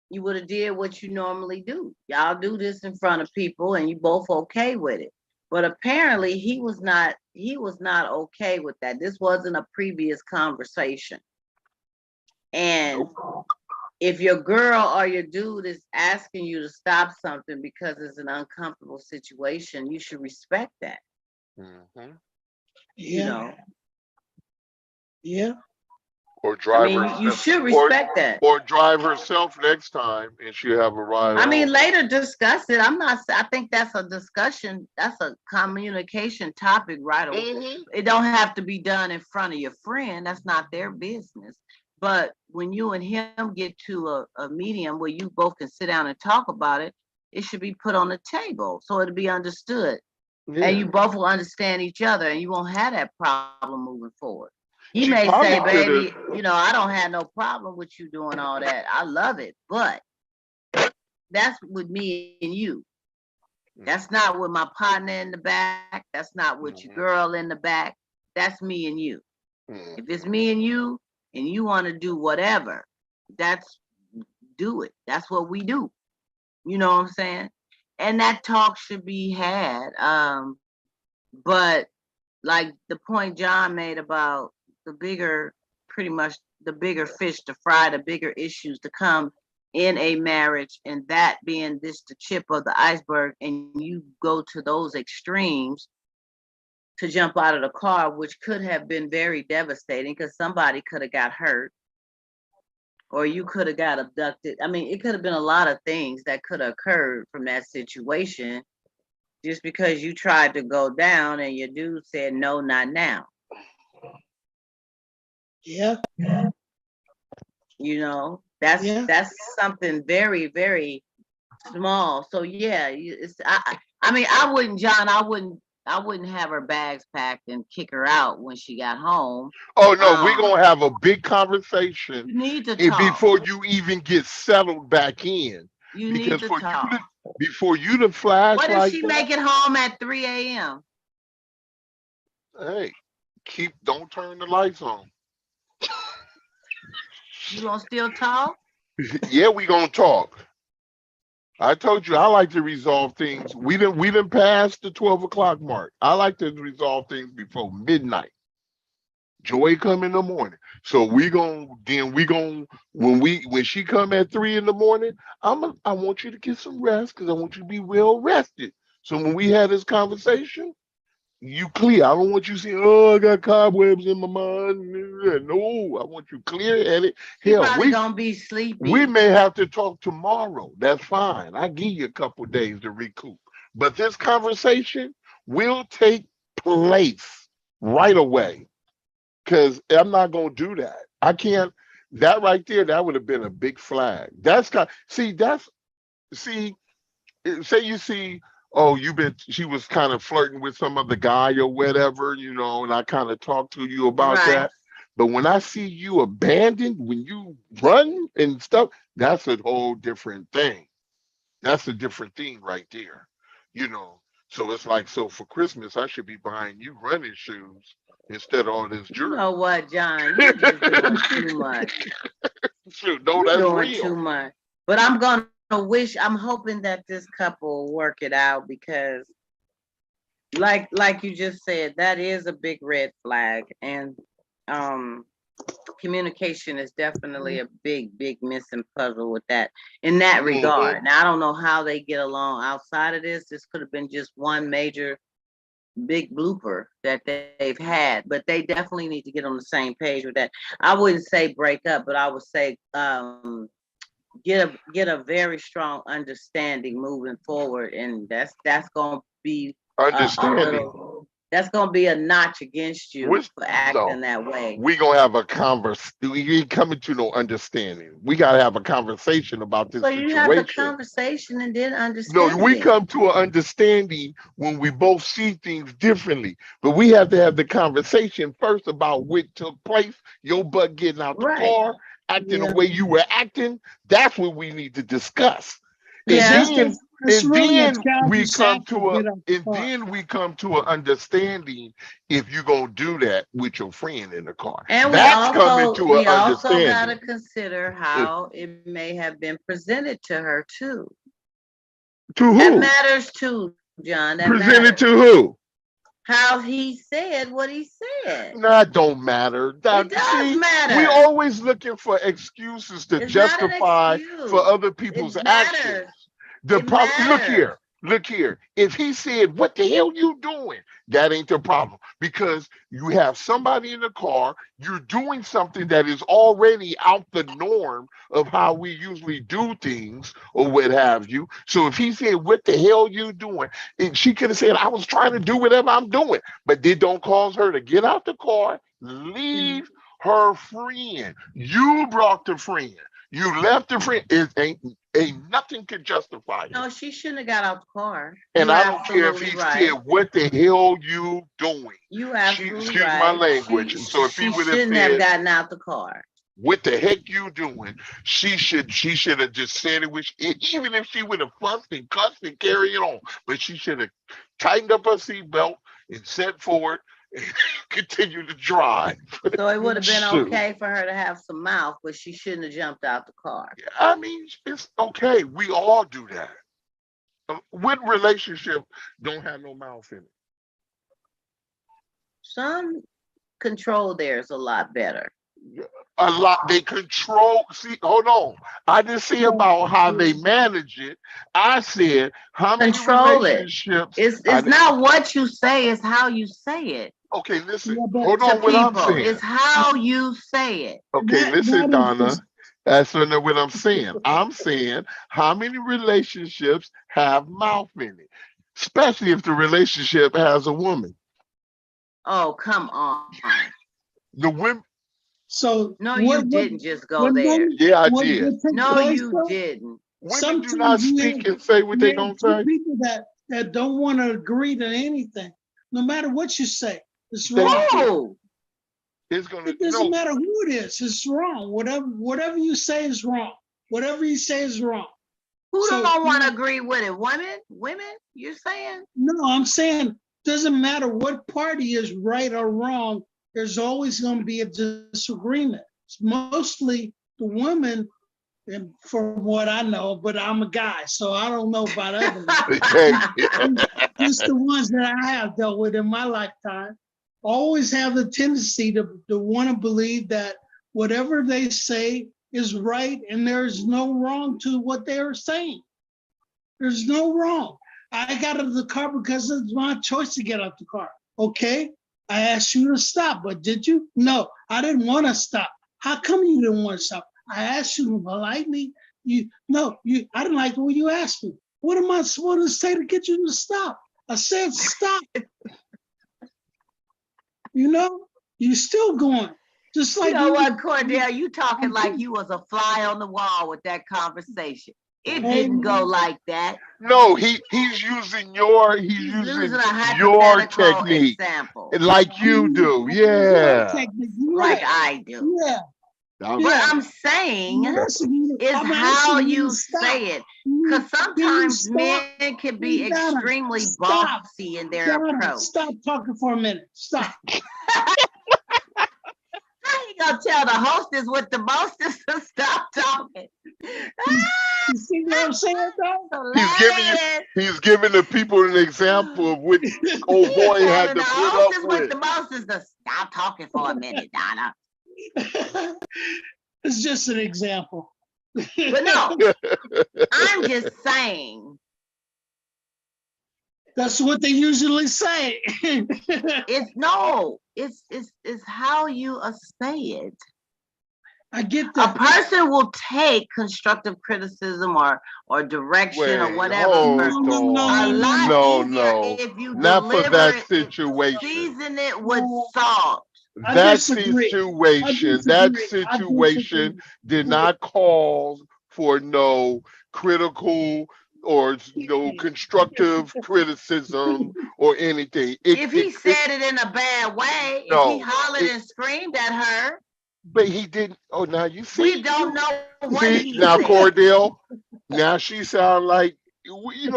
You would have did what you normally do. Y'all do this in front of people, and you both okay with it. But apparently he was not okay with that. This wasn't a previous conversation. And if your girl or your dude is asking you to stop something because it's an uncomfortable situation, you should respect that. Mm-hmm. You know. Yeah. Or drive you should respect that. Or drive herself next time, and she'll have a ride. I mean, later discuss it. I think that's a discussion. That's a communication topic right away. Mm-hmm. It don't have to be done in front of your friend. That's not their business. But when you and him get to a medium where you both can sit down and talk about it, it should be put on the table so it'll be understood. Yeah. And you both will understand each other, and you won't have that problem moving forward. He may say, baby, I don't have no problem with you doing all that. I love it. But that's with me and you. That's not with my partner in the back. That's not with your girl in the back. That's me and you. If it's me and you want to do whatever, do it. That's what we do. You know what I'm saying? And that talk should be had. But like the point John made about pretty much the bigger fish to fry, the bigger issues to come in a marriage, and that being the tip of the iceberg, and you go to those extremes to jump out of the car, which could have been very devastating because somebody could have got hurt or you could have got abducted. I mean, it could have been a lot of things that could have occurred from that situation just because you tried to go down and your dude said, no, not now. Yeah. That's something very, very small. So yeah, I mean, I wouldn't have her bags packed and kick her out when she got home. Oh no, we're gonna have a big conversation. You need to talk before you even get settled back in. You need to talk before you to flash. What if she make it home at 3 a.m.? Hey, don't turn the lights on. You gonna still talk? Yeah, we gonna talk. I told you I like to resolve things. We didn't pass the 12 o'clock mark. I like to resolve things before midnight. Joy come in the morning. So when she come at 3 in the morning, I want you to get some rest because I want you to be well rested. So when we had this conversation, you clear. I don't want you saying, "Oh, I got cobwebs in my mind." No, I want you clear-headed. Hell, we gonna be sleepy. We may have to talk tomorrow. That's fine. I give you a couple of days to recoup. But this conversation will take place right away. Because I'm not gonna do that. I can't. That right there, that would have been a big flag. Say you see. Oh, she was kind of flirting with some other guy or whatever, and I kind of talked to you about that. But when I see you abandoned, when you run and stuff, that's a whole different thing. That's a different thing right there, So it's like, so for Christmas, I should be buying you running shoes instead of all this jewelry. You know what, John? You're just doing too much. Shoot, no, that's doing real. Too much. But I'm hoping that this couple will work it out because like you just said, that is a big red flag. And communication is definitely a big missing puzzle with that in that regard. Now I don't know how they get along outside of this. This could have been just one major big blooper that they've had, but they definitely need to get on the same page with that. I wouldn't say break up, but I would say get a very strong understanding moving forward, and that's gonna be understanding. That's gonna be a notch against you Which for acting so that way. we gonna have a converse. We ain't coming to no understanding. We gotta have a conversation about this So you have the situation. conversation and then No, we understanding. come to an understanding when we both see things differently. But we have to have the conversation first about what took place. Your butt getting out the Right. car, acting the Yeah. way you were acting. That's what we need to discuss. And Cause Yeah. then it's and really a then we childish come act to to a get out the and car. then we come to an understanding if you're gonna do that with your friend in the car. And That's coming to an we also gotta understanding. consider how it may have been presented to her too. To That who? matters too, John. That Presented matters. to who? How he said what he said. That don't matter. It does See, we matter. always looking for excuses to It's not an justify for excuse. other people's It actions. matters. The It problem, matters. look here. If he said, "What the hell you doing?" That ain't the problem because you have somebody in the car. You're doing something that is already out the norm of how we usually do things or what have you. So if he said, "What the hell you doing?" and she could have said, "I was trying to do whatever I'm doing," but it don't cause her to get out the car, leave her friend. You brought the friend. You left the friend. It ain't nothing could justify it. No, she shouldn't have got out the car. And You I don't care if absolutely he right. said, "What the hell you doing?" You absolutely Excuse my right. language. And so if he She would have shouldn't have said, gotten out the car. "What the heck you doing?" She should have just said it. Which even if she would have fussed and cussed and carried it on, but she should have tightened up her seatbelt and set forward and continue to drive. So it would have been Shoot. okay for her to have some mouth, but she shouldn't have jumped out the car. I mean, it's okay. We all do that. What relationship don't have no mouth in it? Some control theirs a lot better. A lot they control. See, hold on. I didn't say about how they manage it. I said how many Control it. relationships. It's not what you say, it's how you say it Okay, listen. Yeah, but Hold to on. What I'm people. saying. It's how you say it. Okay, listen, that is Donna. just, That's what I'm saying. I'm saying how many relationships have mouth in it, especially if the relationship has a woman. Oh, come on. The women. so No, what, you didn't just go when there. women, Yeah, I what did. takes No, place you though, didn't. Women do sometimes not speak and say what they you gonna have two say. people that don't want to agree to anything. No matter what you say, it's Thank wrong. you. Who? It's gonna It doesn't no. matter who it is, it's wrong. Whatever you say is wrong. Whatever you say is wrong. Who So, don't want to agree with it? Women, you're saying? No, I'm saying doesn't matter what party is right or wrong, there's always going to be a disagreement. It's mostly the women, and from what I know, but I'm a guy, so I don't know about others. Thank you. Just the ones that I have dealt with in my lifetime always have the tendency to want to believe that whatever they say is right and there's no wrong to what they're saying. There's no wrong. I got out of the car because it's my choice to get out the car. Okay, I asked you to stop, but did you? No, I didn't want to stop. How come you didn't want to stop? I asked you politely. I didn't like the way you asked me. What am I supposed to say to get you to stop? I said stop. You still going. Just like You know what, Cordell, you talking like you was a fly on the wall with that conversation. It didn't go like that. No, he's using your He's using a your hypothetical technique example. like you do. Yeah. Like I do. Yeah. What I'm saying is how you say it. Because sometimes men can be extremely bossy in their approach. Stop talking for a minute. Stop. How you gonna tell the hostess with the mostest to stop talking? You see what I'm saying, though? He's giving the people an example of what old boy had to put up with. The mostest to stop talking for a minute, Donna. It's just an example. But no, I'm just saying. That's what they usually say. It's how you say it. I get A that. person will take constructive criticism or direction or Wait, whatever hold No, no, no, a on. no, lot No, easier no, if you not for deliver that it, situation. season it with no. salt. I That disagree. I situation, that disagree. I situation disagree. did not call for no critical or no constructive criticism or anything. If he said it in a bad way, if he No, hollered it, and screamed at her, but he didn't. Oh, now you we see, don't know what see he now, said. Cordell. Now she sound like we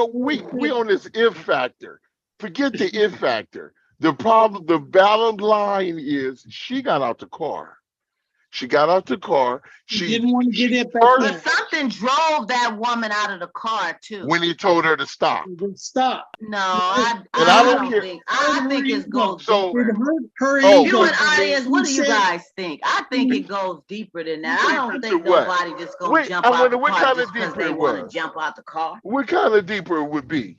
on this if factor. Forget the if factor. The problem, the bottom line is she got out the car. She got out the car. He She didn't want to get she it back first in. But something drove that woman out of the car too. when he told her to stop. He didn't stop. No, And I don't don't care. think. I think it goes So, It deeper. hurt her oh, ego. You and what you mean? audience, what do you He said- guys think? I think it goes deeper than that. I don't Deeper to think what? nobody just gonna Wait, jump I out wonder the what car kind just of because deeper they it want to was. jump out the car. What kind of deeper it would be?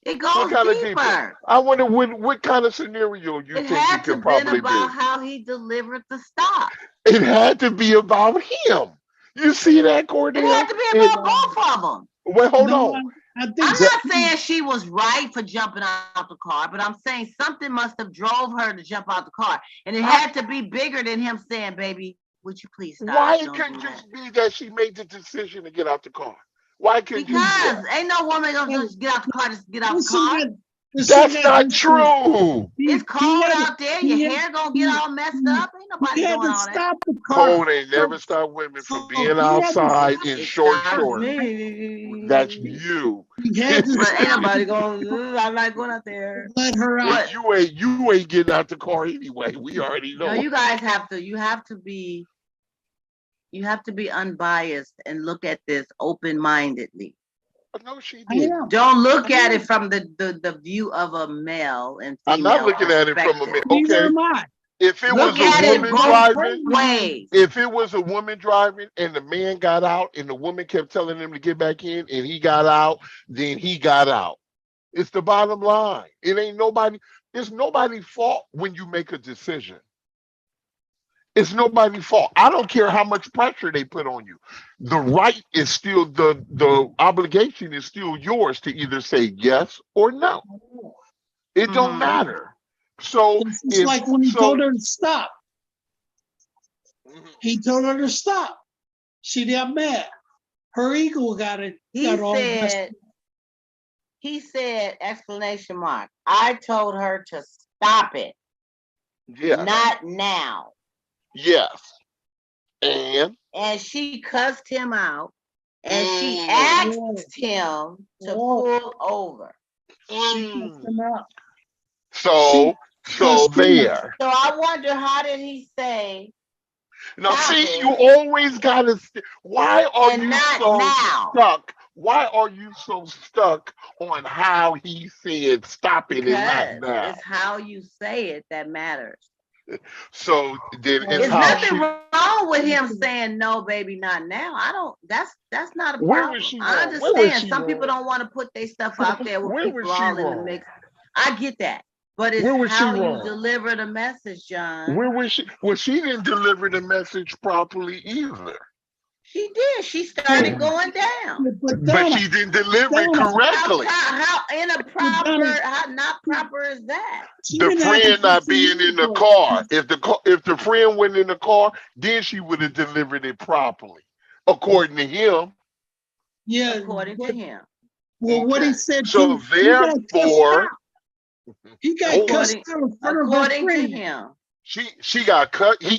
It What goes kind of deeper? deeper. I wonder what kind of scenario you It think had it to could been probably be. about how he delivered the stop. It had to be about him. You see that, It Cordell? had to be about both of them. Wait, hold No, on. I think I'm That- not saying she was right for jumping out the car, but I'm saying something must have drove her to jump out the car. And it had to be bigger than him saying, baby, would you please stop? Why it Don't couldn't do just that. be that she made the decision to get out the car? Why couldn't you do Because that? ain't no woman gonna just get out the car, just get out the listen, car. That's not true. It's cold out there, your hair gonna get all messed up. Ain't nobody He had doing to all that. stop the car. Cold ain't never stopped women from being outside in It short stops shorts. me. That's you. He had to But ain't stop nobody going, I'm not going out there. to let her out. But You ain't getting out the car anyway. We already no, know. you guys have to, you have to be unbiased and look at this open-mindedly. No, she I didn't. am. Don't look at it from the view of a male and I'm female not looking at it from a perspective. Neither okay. am I. If it Look was at a it woman both driving, ways. if it was a woman driving and the man got out and the woman kept telling him to get back in and he got out, then he got out. It's the bottom line. It ain't nobody, it's nobody's fault when you make a decision. It's nobody's fault. I don't care how much pressure they put on you. The right is still the obligation is still yours to either say yes or no. It don't Mhm. matter. So It's just if like when he so, told her to stop. He told her to stop. She got mad. Her ego got it. He Got all messed said, exclamation mark. I told her to stop it. yeah, Not now. yes, and And she cussed him out and she Mm. asked him to Whoa. pull over. She cussed him out. so cussed him there. So I wonder, how did he say, Now stop see, it, you always gotta. Why are and you not so now? stuck? Why are you so stuck on how he said stop it and Because not now? it's how you say it that matters. So then it's There's how nothing she. wrong with him saying no, baby, not now. I don't. That's not a Where problem. was she I wrong? Where was understand she some people wrong? don't want to put their stuff out there with Where was people she all in the wrong? mix. I get that, but it's Where was she how you wrong? deliver the message, John. Where was she? Well, she didn't deliver the message properly either. She did. She started going down. But But Donna, she didn't deliver it Donna, correctly. How inappropriate? How not proper is that? she The didn't have to friend not cuss being him in the out. car. If the friend went in the car, then she would have delivered it properly, according to him. Yeah. According to him. Well, what he Okay. said So too, he got cussed therefore, out. He got hold on. cussed out in front of her According to friend. him. She got cut. He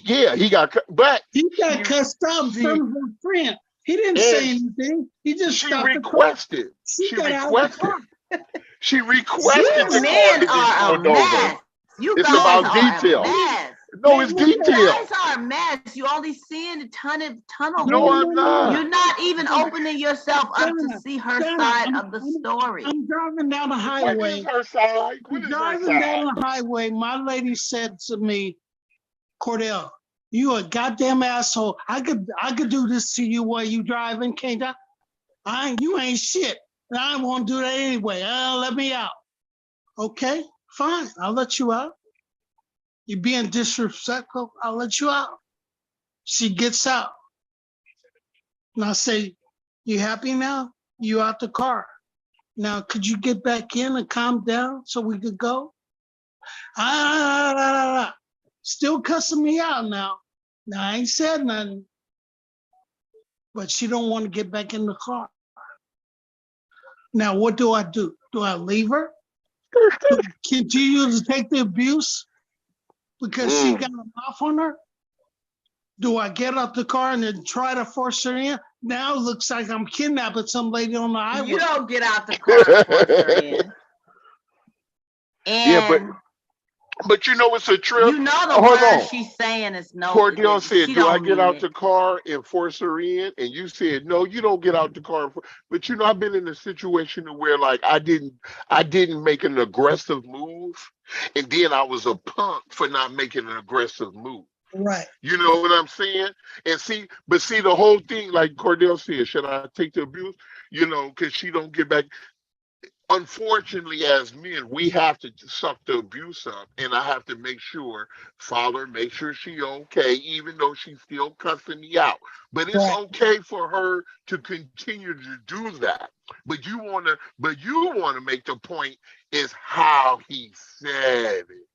got cut. But He got she- cussed out in she- front of her friend. He didn't and say anything. He just she stopped the car. requested. She She got out of the requested. car. She You requested the car men to be are a pulled over. mess. You It's guys about are detail. a mess. No, it's Man, look at- You detail. guys are a mess. You only seeing the tunnel No, I'm vision. not. You're not even opening yourself up to Donna, see her Donna, side of the story. I'm driving down the What highway. is her side? What I'm is her driving side? down the highway. My lady said to me, Cordell, you a goddamn asshole. I could do this to you while you driving, can't I? You ain't shit. And I won't do that anyway. Let me out. Okay, fine. I'll let you out. You're being disrespectful. I'll let you out. She gets out. And I say, you happy now? You out the car. Now, could you get back in and calm down so we could go? Still cussing me out now. Now, I ain't said nothing, but she don't want to get back in the car. Now, what do? Do I leave her? Do I continue to take the abuse because she got a mouth on her? Do I get out the car and then try to force her in? Now it looks like I'm kidnapping some lady on the highway. You don't get out the car and force her in. And Yeah, but you know it's a trip. you know the Hold word on. she's saying is no. Cordell said, she do I don't get mean out it. the car and force her in? And you said, no, you don't get out the car. But you know, I've been in a situation where like I didn't make an aggressive move. And then I was a punk for not making an aggressive move. Right. You know what I'm saying? And see the whole thing, like Cordell said, should I take the abuse? You know, because she don't get back. Unfortunately, as men, we have to suck the abuse up, and I have to make sure, father, make sure she okay, even though she's still cussing me out. But it's Right. okay for her to continue to do that. But you wanna make the point is how he said it.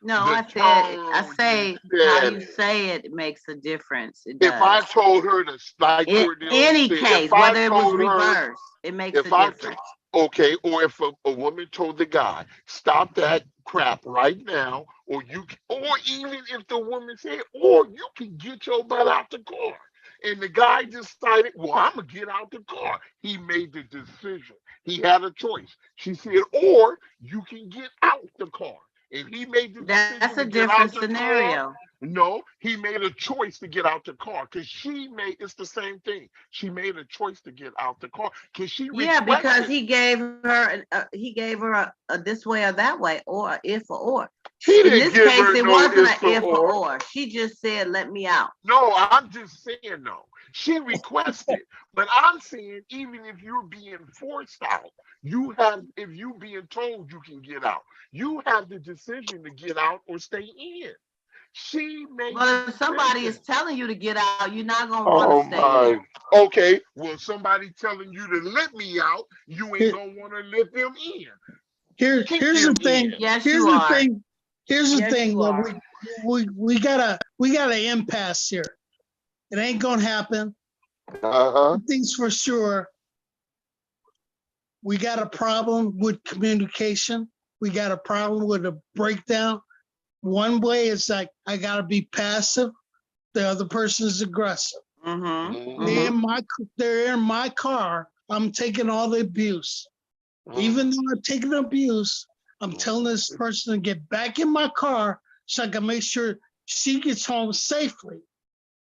No, The I tone say he how said you it. say it makes a difference. It If I does. told her to, like In Cordell any said, case, if I whether it was told her, reversed, it makes a if I difference. okay, or if a woman told the guy, stop that crap right now, or even if the woman said, or you can get your butt out the car. And the guy decided, well, I'm gonna get out the car. He made the decision. He had a choice. She said, or you can get out the car. And he made the That's decision a to get out different the car. scenario. No, he made a choice to get out the car because it's the same thing. She made a choice to get out the car because she Yeah, because requested. he gave her a this way or that way, or if or. He In didn't this give case, her it no wasn't an if if or. or. She just said, "Let me out." No, I'm just saying no. She requested, but I'm saying even if you're being forced out, if you being told you can get out, you have the decision to get out or stay in. She made the Well, if somebody is decision. telling you to get out, you're not gonna want Oh to stay my. in. Okay, well, somebody telling you to let me out, you ain't Here, gonna want to let them in. Keep here's the them thing. in. Yes, Here's you the are. thing. Here's the Yes, thing. you are. We got an impasse here. It ain't gonna happen. Uh-huh. One thing's for sure. We got a problem with communication. We got a problem with a breakdown. One way is like I gotta be passive. The other person is aggressive. Mm-hmm. They're Mm-hmm. in my car. I'm taking all the abuse. Even Mhm. though I'm taking abuse, I'm telling this person to get back in my car so I can make sure she gets home safely.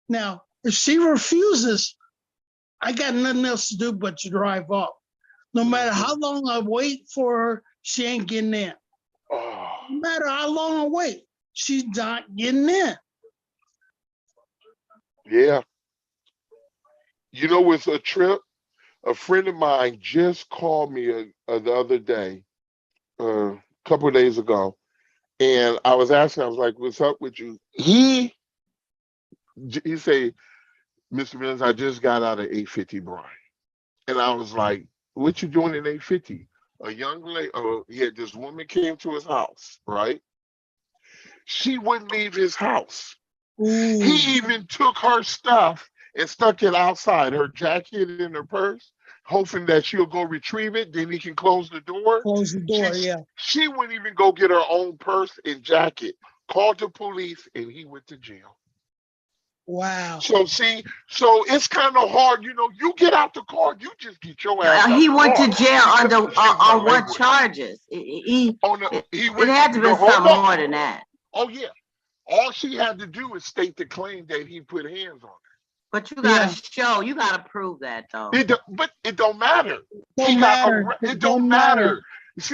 Now, if she refuses, I got nothing else to do but to drive off. No matter how long I wait for her, she ain't getting in. Oh, No matter how long I wait, she's not getting in. yeah. You know, it's a trip. A friend of mine just called me the other day, a couple of days ago, and I was asking, I was like, "What's up with you?" He say, "Mr. Mills, I just got out of 850 Brian," and I was like, "What you doing in 850?" A young lady, yeah, this woman came to his house, right? She wouldn't leave his house. Ooh, He even took her stuff and stuck it outside, her jacket and her purse, hoping that she'll go retrieve it. Then he can close the door. close the She door. Yeah. she wouldn't even go get her own purse and jacket. Called the police and he went to jail. Wow. So see, so it's kind of hard, you know. You get out the car, you just get your ass out He the went car. to jail under Excuse my on what language. charges? He It went. had to be No, hold something on. more than that. Oh yeah. All she had to do is state the claim that he put hands on her. But you Yeah. gotta show, you gotta prove that though. But it don't matter. Don't matter. It It don't don't matter. matter.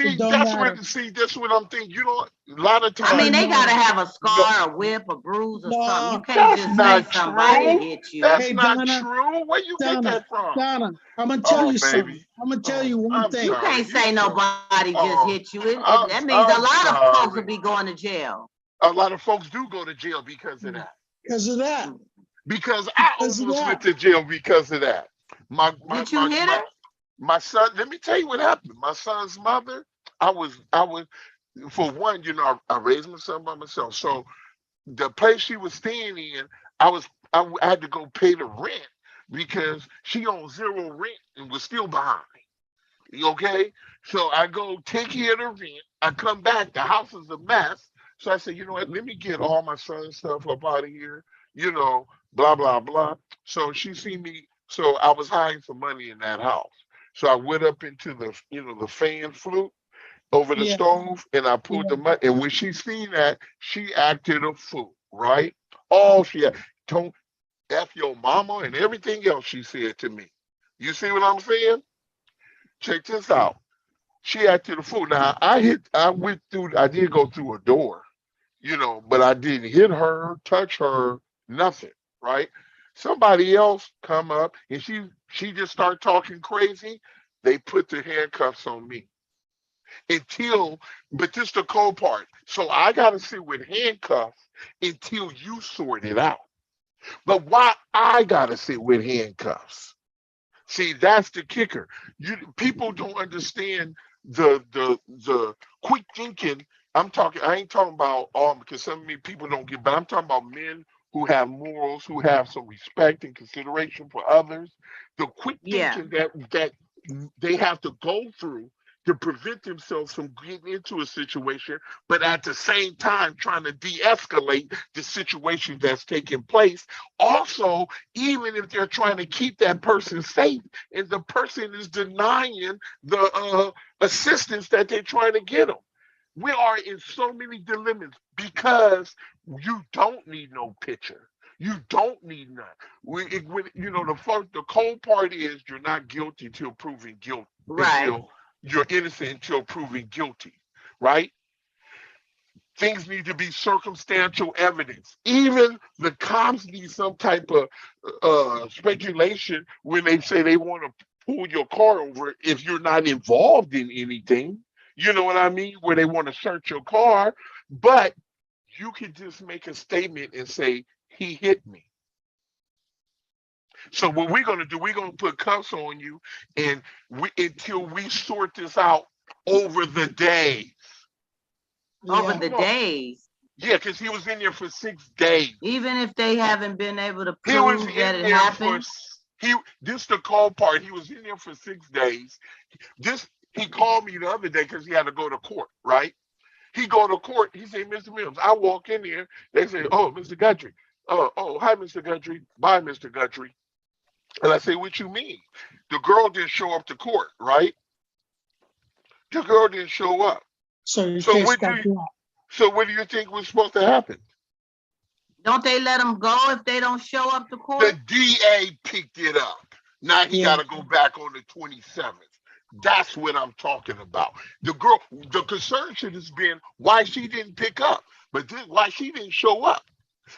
It See, don't matter. that's what I'm thinking. You know, a lot of I mean, times, they gotta No, have a no, scar, a whip, a bruise, or something. You no. can't that's just say not somebody true. hit you. That's Hey, not Donna, true. Where you get Donna, that from? Donna, I'm gonna tell Oh, you something. baby. I'm gonna tell Oh, you one I'm thing. You sorry. can't say nobody just Oh, hit you. That means a I'm lot of folks will sorry. be going to jail. A lot of folks do go to jail because of that. Because of that. Because I Because of almost went that. to jail because of that. Did you hit her? My son, let me tell you what happened. My son's mother, I was, for one, I raised my son by myself. So the place she was staying in, I had to go pay the rent because she owned zero rent and was still behind. Okay, so I go take care of the rent. I come back, the house is a mess. So I said, you know what? Let me get all my son's stuff up out of here. Blah blah blah. So she see me. So I was hiding some money in that house. So I went up into the fan flute over the Yeah. stove, and I pulled Yeah. the money. And when she seen that, she acted a fool, right? Oh, she had, don't F your mama and everything else she said to me. You see what I'm saying? Check this out. She acted a fool. Now I did go through a door, but I didn't hit her, touch her, nothing, right? Somebody else come up and she just start talking crazy. They put the handcuffs on me but this the cold part. So I gotta sit with handcuffs until you sort it out. But why I gotta sit with handcuffs? See, that's the kicker. People don't understand the quick thinking. I ain't talking about because some people don't get, but I'm talking about men who have morals, who have some respect and consideration for others. The quick Yeah. thinking that they have to go through to prevent themselves from getting into a situation, but at the same time trying to de-escalate the situation that's taking place. Also, even if they're trying to keep that person safe and the person is denying the assistance that they're trying to get them. We are in so many dilemmas because you don't need no picture. You don't need none. The cold part is you're not guilty till proven guilty, Right. until you're innocent until proven guilty, right? Things need to be circumstantial evidence. Even the cops need some type of speculation when they say they want to pull your car over if you're not involved in anything. You know what I mean? Where they want to search your car, but you can just make a statement and say, he hit me. So what we're gonna do, we're gonna put cuffs on you and until we sort this out over the day. Over Yeah. the Come on. days. Yeah, because he was in there for 6 days. Even if they haven't been able to He was prove that in it there for happened. he. This the cold part. He was in there for 6 days. This he called me the other day because he had to go to court. Right? He go to court. He say, Mr. Mills. I walk in there. They say, oh, Mr. Guthrie. Oh, hi, Mr. Guthrie. Bye, Mr. Guthrie. And I say, what you mean? The girl didn't show up to court. Right? The girl didn't show up. So your So case what do got you, dropped. so what do you think was supposed to happen? Don't they let them go if they don't show up to The court? DA picked it up. Now he Yeah. got to go back on the 27th. That's what I'm talking about. The concern should have been why she didn't pick up, but why she didn't show up.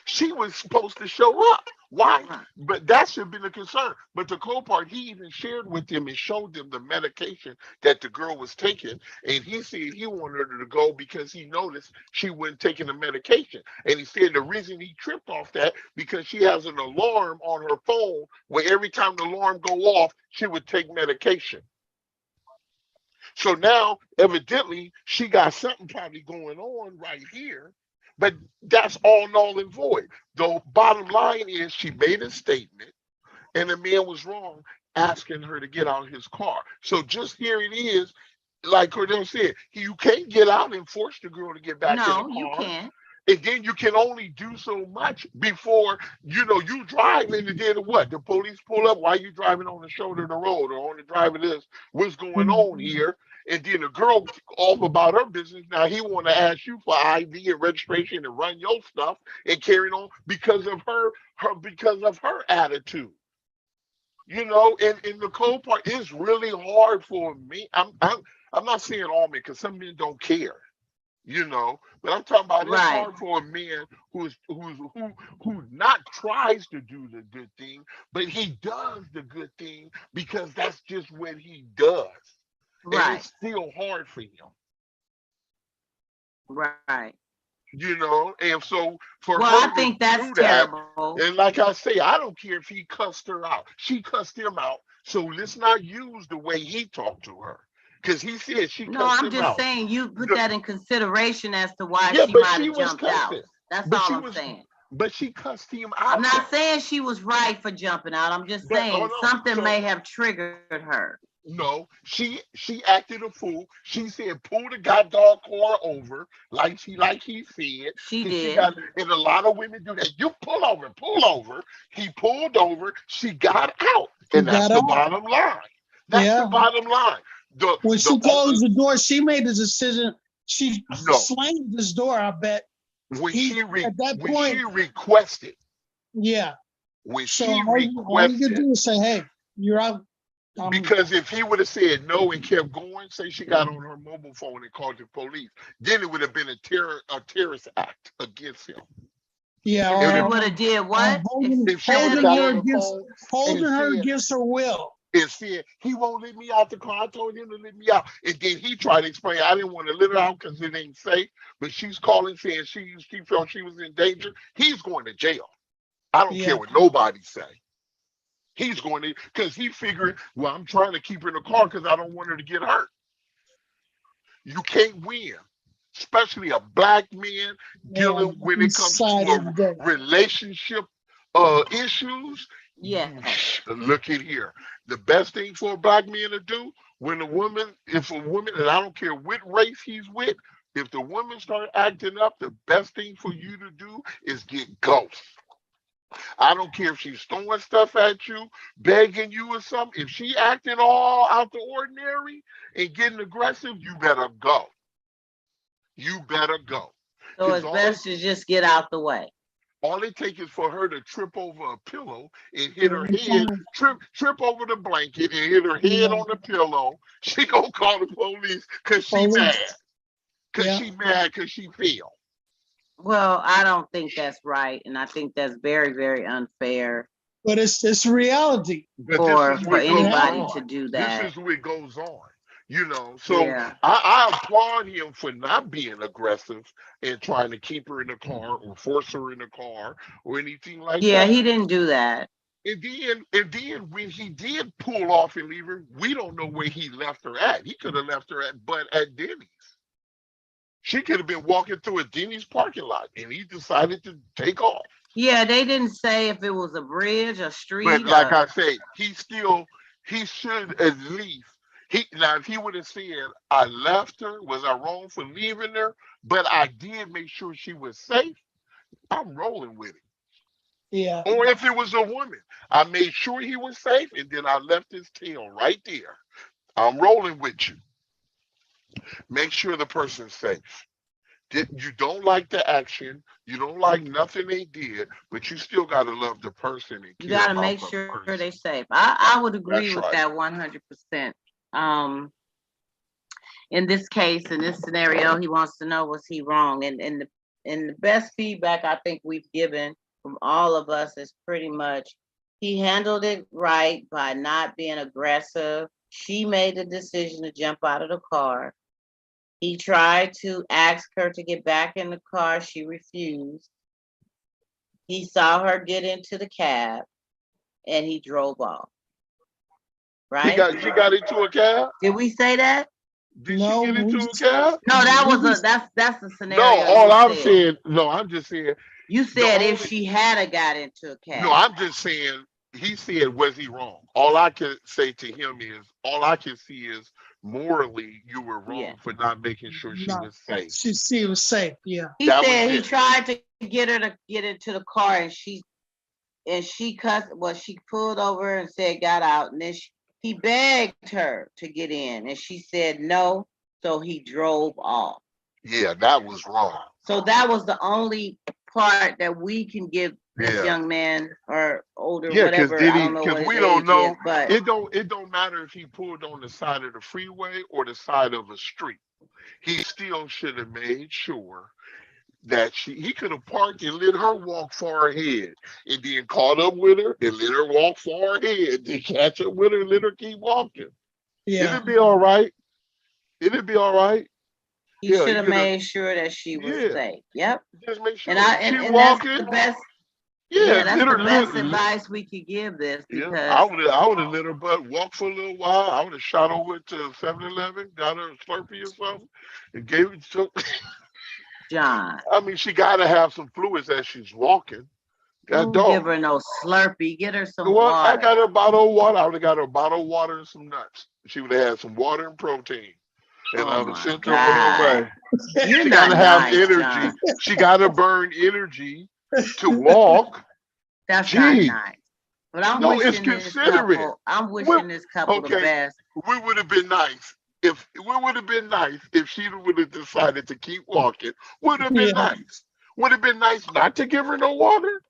She was supposed to show up. Why? Right. But that should have been a concern. But the cool part, he even shared with them and showed them the medication that the girl was taking. And he said he wanted her to go because he noticed she wasn't taking the medication. And he said the reason he tripped off that because she has an alarm on her phone where every time the alarm go off, she would take medication. So now, evidently, she got something probably going on right here, but that's all null and void. The bottom line is she made a statement, and the man was wrong asking her to get out of his car. So just here it is, like Cordell said, you can't get out and force the girl to get back in the No, you car. can't. And then you can only do so much before you drive and then what? The police pull up while you driving on the shoulder of the road or on the drive of this. What's going on Mhm. here? And then the girl off about her business. Now he want to ask you for ID and registration and run your stuff and carry on because of her attitude. And the cold part is really hard for me. I'm not saying all men because some men don't care but I'm talking about it's Right. hard for a man who not tries to do the good thing, but he does the good thing because that's just what he does, and Right. it's still hard for him. Right. you know. And so for Well, her I to think that's do that, terrible. and like I say, I don't care if he cussed her out. She cussed him out. So let's not use the way he talked to her. Because he said she No, cussed I'm him just out. saying you put The- that in consideration as to why yeah, she but might she have was jumped out. cussing. That's But all she I'm was saying. but she cussed him I'm out not though. saying she was right for jumping out. I'm just But saying hold on. something So may have triggered her. no, she acted a fool. She said pull the goddamn car over, like he said. She Cause she did. got and a lot of women do that. You pull over, pull over. He pulled over, she got out. She And that's got the out. bottom line. That's the Yeah. bottom line. The When the she only closed the door, she made the decision. She no slammed this door. I bet he at that when point. she requested, Yeah. when So she all you could requested, do is say, "Hey, you're out." because if he would have said no and kept going, say she got on her mobile phone and called the police, then it would have been a terrorist act against him. Yeah. If It would she have would have did what? if she would Say it have Holding got her on again. the against phone holding and her said against her will. he won't let me out the car. I told him to let me out. And then he tried to explain, I didn't want to let her out because it ain't safe. But she's calling saying she felt she was in danger. He's going to jail. I don't Yeah. care what nobody say. He's going to because he figured, well, I'm trying to keep her in the car because I don't want her to get hurt. You can't win, especially a black man Yeah. dealing when it East comes to side of the day. a relationship issues. Yeah. Look at here. The best thing for a black man to do when if a woman, and I don't care what race he's with, if the woman start acting up, the best thing for you to do is get ghost. I don't care if she's throwing stuff at you, begging you or something. If she acting all out the ordinary and getting aggressive, you better go. You better go. So Because it's best to just get out the way. all it takes is for her to trip over a pillow and hit her One head, time. trip over the blanket and hit her head Yeah. on the pillow. She gonna call the police because she mad. Police. Because Yeah. she mad because she fell. Well, I don't think that's right, and I think that's very, very unfair But it's reality. But this for is for what goes anybody to on. do This that. is what goes on. You know, so Yeah. I applaud him for not being aggressive and trying to keep her in the car or force her in the car or anything like Yeah, that. he didn't do that. And then when he did pull off and leave her, we don't know where he left her at. He could have left her at Denny's. She could have been walking through a Denny's parking lot and he decided to take off. Yeah, they didn't say if it was a bridge, a But street, like I say, he should at least now if he would have said I left her, was I wrong for leaving her? But I did make sure she was safe. I'm rolling with it. Yeah. Or if it was a woman, I made sure he was safe and then I left his tail right there. I'm rolling with you. Make sure the person's safe. You don't like the action, you don't like nothing they did, but you still gotta love the person and you care got to about make the sure person. they're safe. I would agree That's with right. that 100%. Um, in this case, in this scenario, he wants to know, was he wrong? And the best feedback I think we've given from all of us is pretty much he handled it right by not being aggressive. She made the decision to jump out of the car. He tried to ask her to get back in the car. She refused. He saw her get into the cab and he drove off. Right? She got into a cab? Did we say that? Did she No, get we into a cab? No, we that's the No, scenario all you I'm said. saying, no, I'm just saying You the said if only she had a got into a no, cab. I'm just saying he said was he wrong? All I can say to him is all I can see is morally you were Yeah. wrong for not making sure she no. was safe. She was safe. Yeah. He That was said he it. tried to get her to get into the car and she cussed. Well, she pulled over and said got out, and then he begged her to get in, and she said no. So he drove off. Yeah, that was wrong. So that was the only part that we can give this Yeah. young man or older, Yeah, because whatever. did I he? don't know Because what his we don't age is, know. but It don't matter if he pulled on the side of the freeway or the side of a street. He still should have made sure that he could have parked and let her walk far ahead and then caught up with her and let her walk far ahead, then catch up with her and let her keep walking. Yeah. It'd be all right. It'd be all right. He Yeah, should have you gotta- made sure that she was Yeah. safe. Yep. Just make sure And I she and that's the walking. best. Yeah, Yeah, that's the literally. best advice we could give this Yeah, because I would have let her butt walk for a little while. I would have shot over to 7-Eleven, got her a Slurpee or something, and gave it to. John, I mean, she got to have some fluids as she's walking. That don't give dog. her no Slurpee. Get her some What? I water. got her a bottle of water. I would have got her a bottle of water and some nuts. She would have had some water and protein, and I Oh would have my sent her on her God. way. You're She got not to have nice, energy. John. She got to burn energy to walk. That's not Gee, nice. But I'm no, it's wishing this considerate. couple, I'm We, wishing this couple the okay, best. we would have been nice if she would have decided to keep walking. Would have been Yeah. nice. Would have been nice not to give her no water.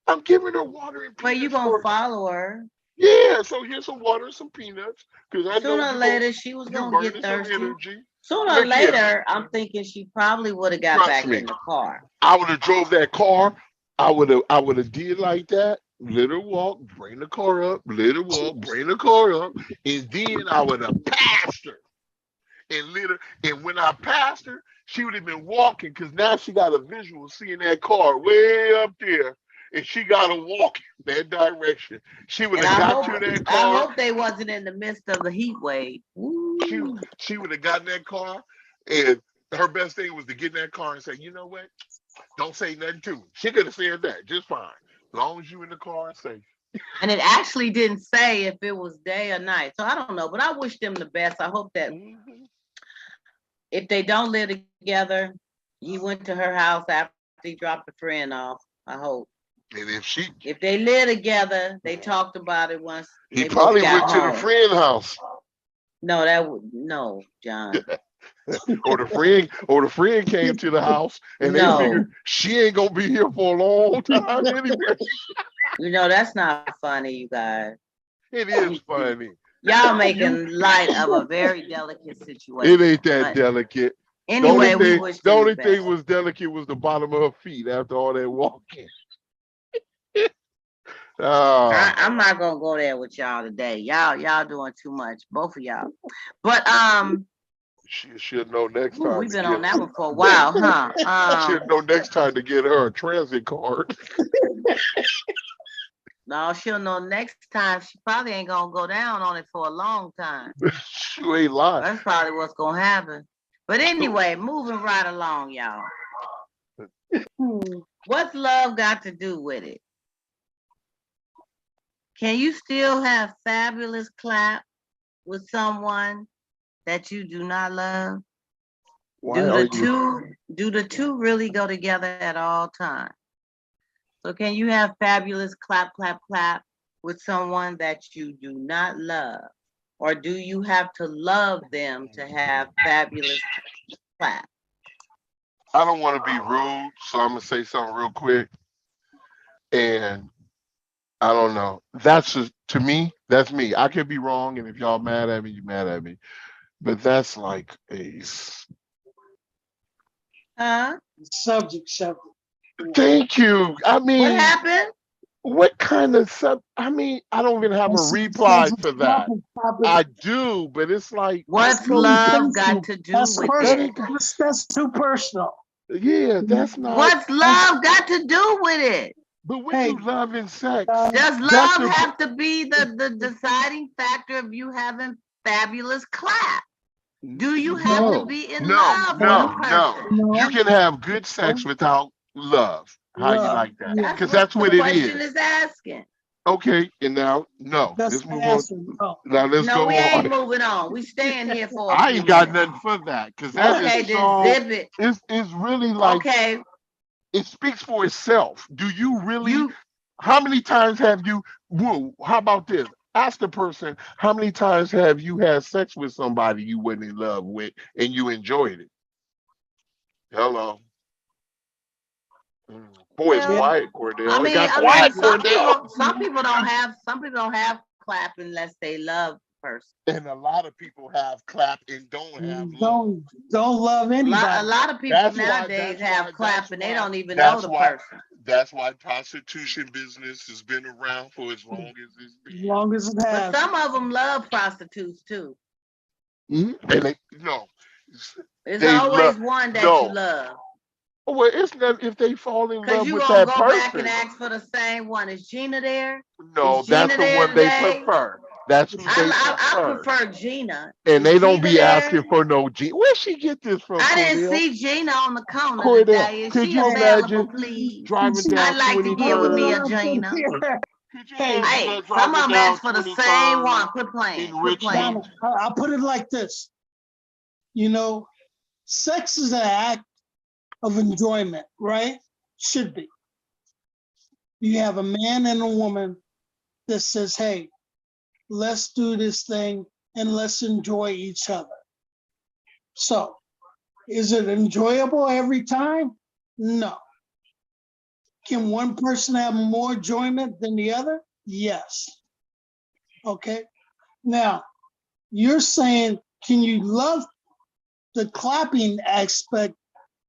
I'm giving her water and Well, you peanuts gonna for. follow her. Yeah, so here's some water and some peanuts because I know Sooner or later, she was you're gonna get burning some thirsty. energy. Sooner or Look here, later, I'm thinking she probably would have got trust back me. in the car. I would have drove that car. I would have did like that. Let her walk, bring the car up. Let her walk, bring the car up, and then I would have passed her. And let her. And when I passed her, she would have been walking because now she got a visual seeing that car way up there, and she got to walk in that direction. She would And have got to that I car. hope they wasn't in the midst of the heat wave. She Ooh. she would have gotten that car, and her best thing was to get in that car and say, you know what? Don't say nothing to me. She could have said that just fine. As long as you in the car and safe. And it actually didn't say if it was day or night. So I don't know, but I wish them the best. I hope that Mhm. if they don't live together, he went to her house after he dropped a friend off. I hope. And If they live together, they talked about it once he they both probably got went to the home. friend house. No, that would no, John. or the friend came to the house and they No. figured she ain't gonna be here for a long time anyway. You know, that's not funny, you guys. It is funny. Y'all making light of a very delicate situation. It ain't that But delicate. anyway, we wish The them only the thing best. was delicate was the bottom of her feet after all that walking. I'm not gonna go there with y'all today. Y'all doing too much, both of y'all. But She should know next time. we've been on that one for a while, huh? Should know next time to get her a transit card. No, she'll know next time. She probably ain't gonna go down on it for a long time. You ain't lying. That's probably what's gonna happen. But anyway, moving right along, y'all. What's love got to do with it? Can you still have fabulous clap with someone that you do not love? Why Do are the two really go together at all times? So can you have fabulous clap, clap, clap with someone that you do not love? Or do you have to love them to have fabulous clap? I don't want to be rude, so I'm gonna say something real quick. And I don't know. That's just to me. That's me. I could be wrong, and if y'all mad at me, you mad at me. But that's like a. Huh? Subject. Thank you. I What mean, happened? what kind of sub? I mean, I don't even have a reply for that. I do, but it's like What's really love got personal. to do That's with personal. it? That's too personal. yeah, that's not. What's love got to do with it? But when Hey, you love and sex, Does that's love the. have to be the deciding factor of you having fabulous clap? Do you have to No, be in no, love with a no, no. person? You no, can have good sex without love. How you love. like that? Yeah, That's Because what that's the what it question is. is asking. Okay, and now no. that's Let's the move on. answer. No. Now let's No, go we ain't on. moving on. We staying here for a I few ain't got minutes. nothing for that because that Okay, is then so. zip it. It's really like Okay, it speaks for itself. Do you really? you How many times have you? Whoa, how about this? Ask the person how many times have you had sex with somebody you wasn't in love with and you enjoyed it? Hello. Boy, it's well, quiet, Cordell. It got I mean, quiet, Cordell. some people don't have clap unless they love the person. And a lot of people have clap and don't have love. Don't love A anybody. lot of people That's why. nowadays That's have why. clap That's and they why. don't even know That's the why. person. That's why prostitution business has been around for as long as it's As been. long as it But has. some of them love prostitutes too. And they no. It's They always love. one that you No, love. well, it's not if they fall in Cause love you with gonna that go back and person. ask for the same one. Is Gina there? No, Is that's Gina the there one they today? prefer. That's who they I prefer. prefer Gina. And Is they don't Gina be asking there? for no G. Where'd she get this from, I didn't Cordell? see Gina on the corner Cordell, today. Is could she you available, imagine please? driving I'd down like to get with 23rd? me a Gina. Could you Hey, imagine Hey, that some driving of them down ask for the same 23rd one. Quit playing. in Quit Richmond? playing. Donna, I'll put it like this. You know, sex is an act of enjoyment, right? Should be. You have a man and a woman that says, hey, let's do this thing and let's enjoy each other. So, is it enjoyable every time? No. Can one person have more enjoyment than the other? Yes. Okay. Now, you're saying, can you love the clapping aspect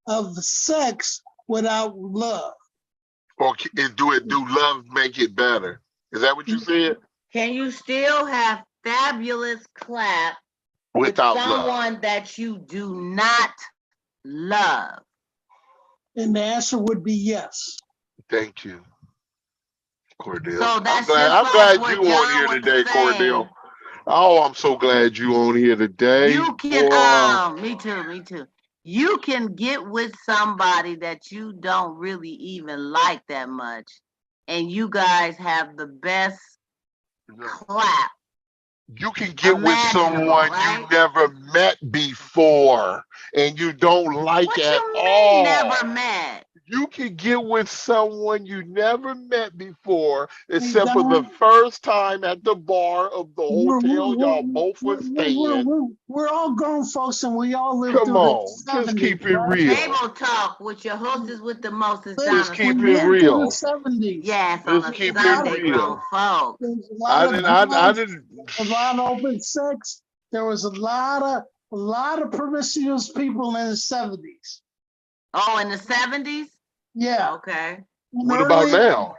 of the sex without love? Or do love make it better? Is that what you said? Can you still have fabulous clap with Without love. someone that you do not love? And the answer would be yes. Thank you, Cordell. So that's I'm just glad like what you on John here was today, saying. Cordell. Oh, I'm so glad you on here today. You can, Boy. me too. You can get with somebody that you don't really even like that much, and you guys have the best clap. You can get with Imaginable, someone right? you never met before and you don't like What at you mean all. never met? You can get with someone you never met before, Hey, except for the Don, first time at the bar of the we're, hotel y'all both we're, was staying. we're all grown folks and we all lived Come through the on, just 70s, keep it right? real. Table talk with your hostess with the mostest, Liz, Just Donna we keep it lived Smith. through the real. 70s. Yes, on Just a keep There's a lot it of, Sunday, grown real. folks. there's a I lot of didn't. I drugs, didn't. a lot of open sex. There was a lot of promiscuous people in the 70s. Oh, in the 70s? Yeah. Okay. And What about early, now?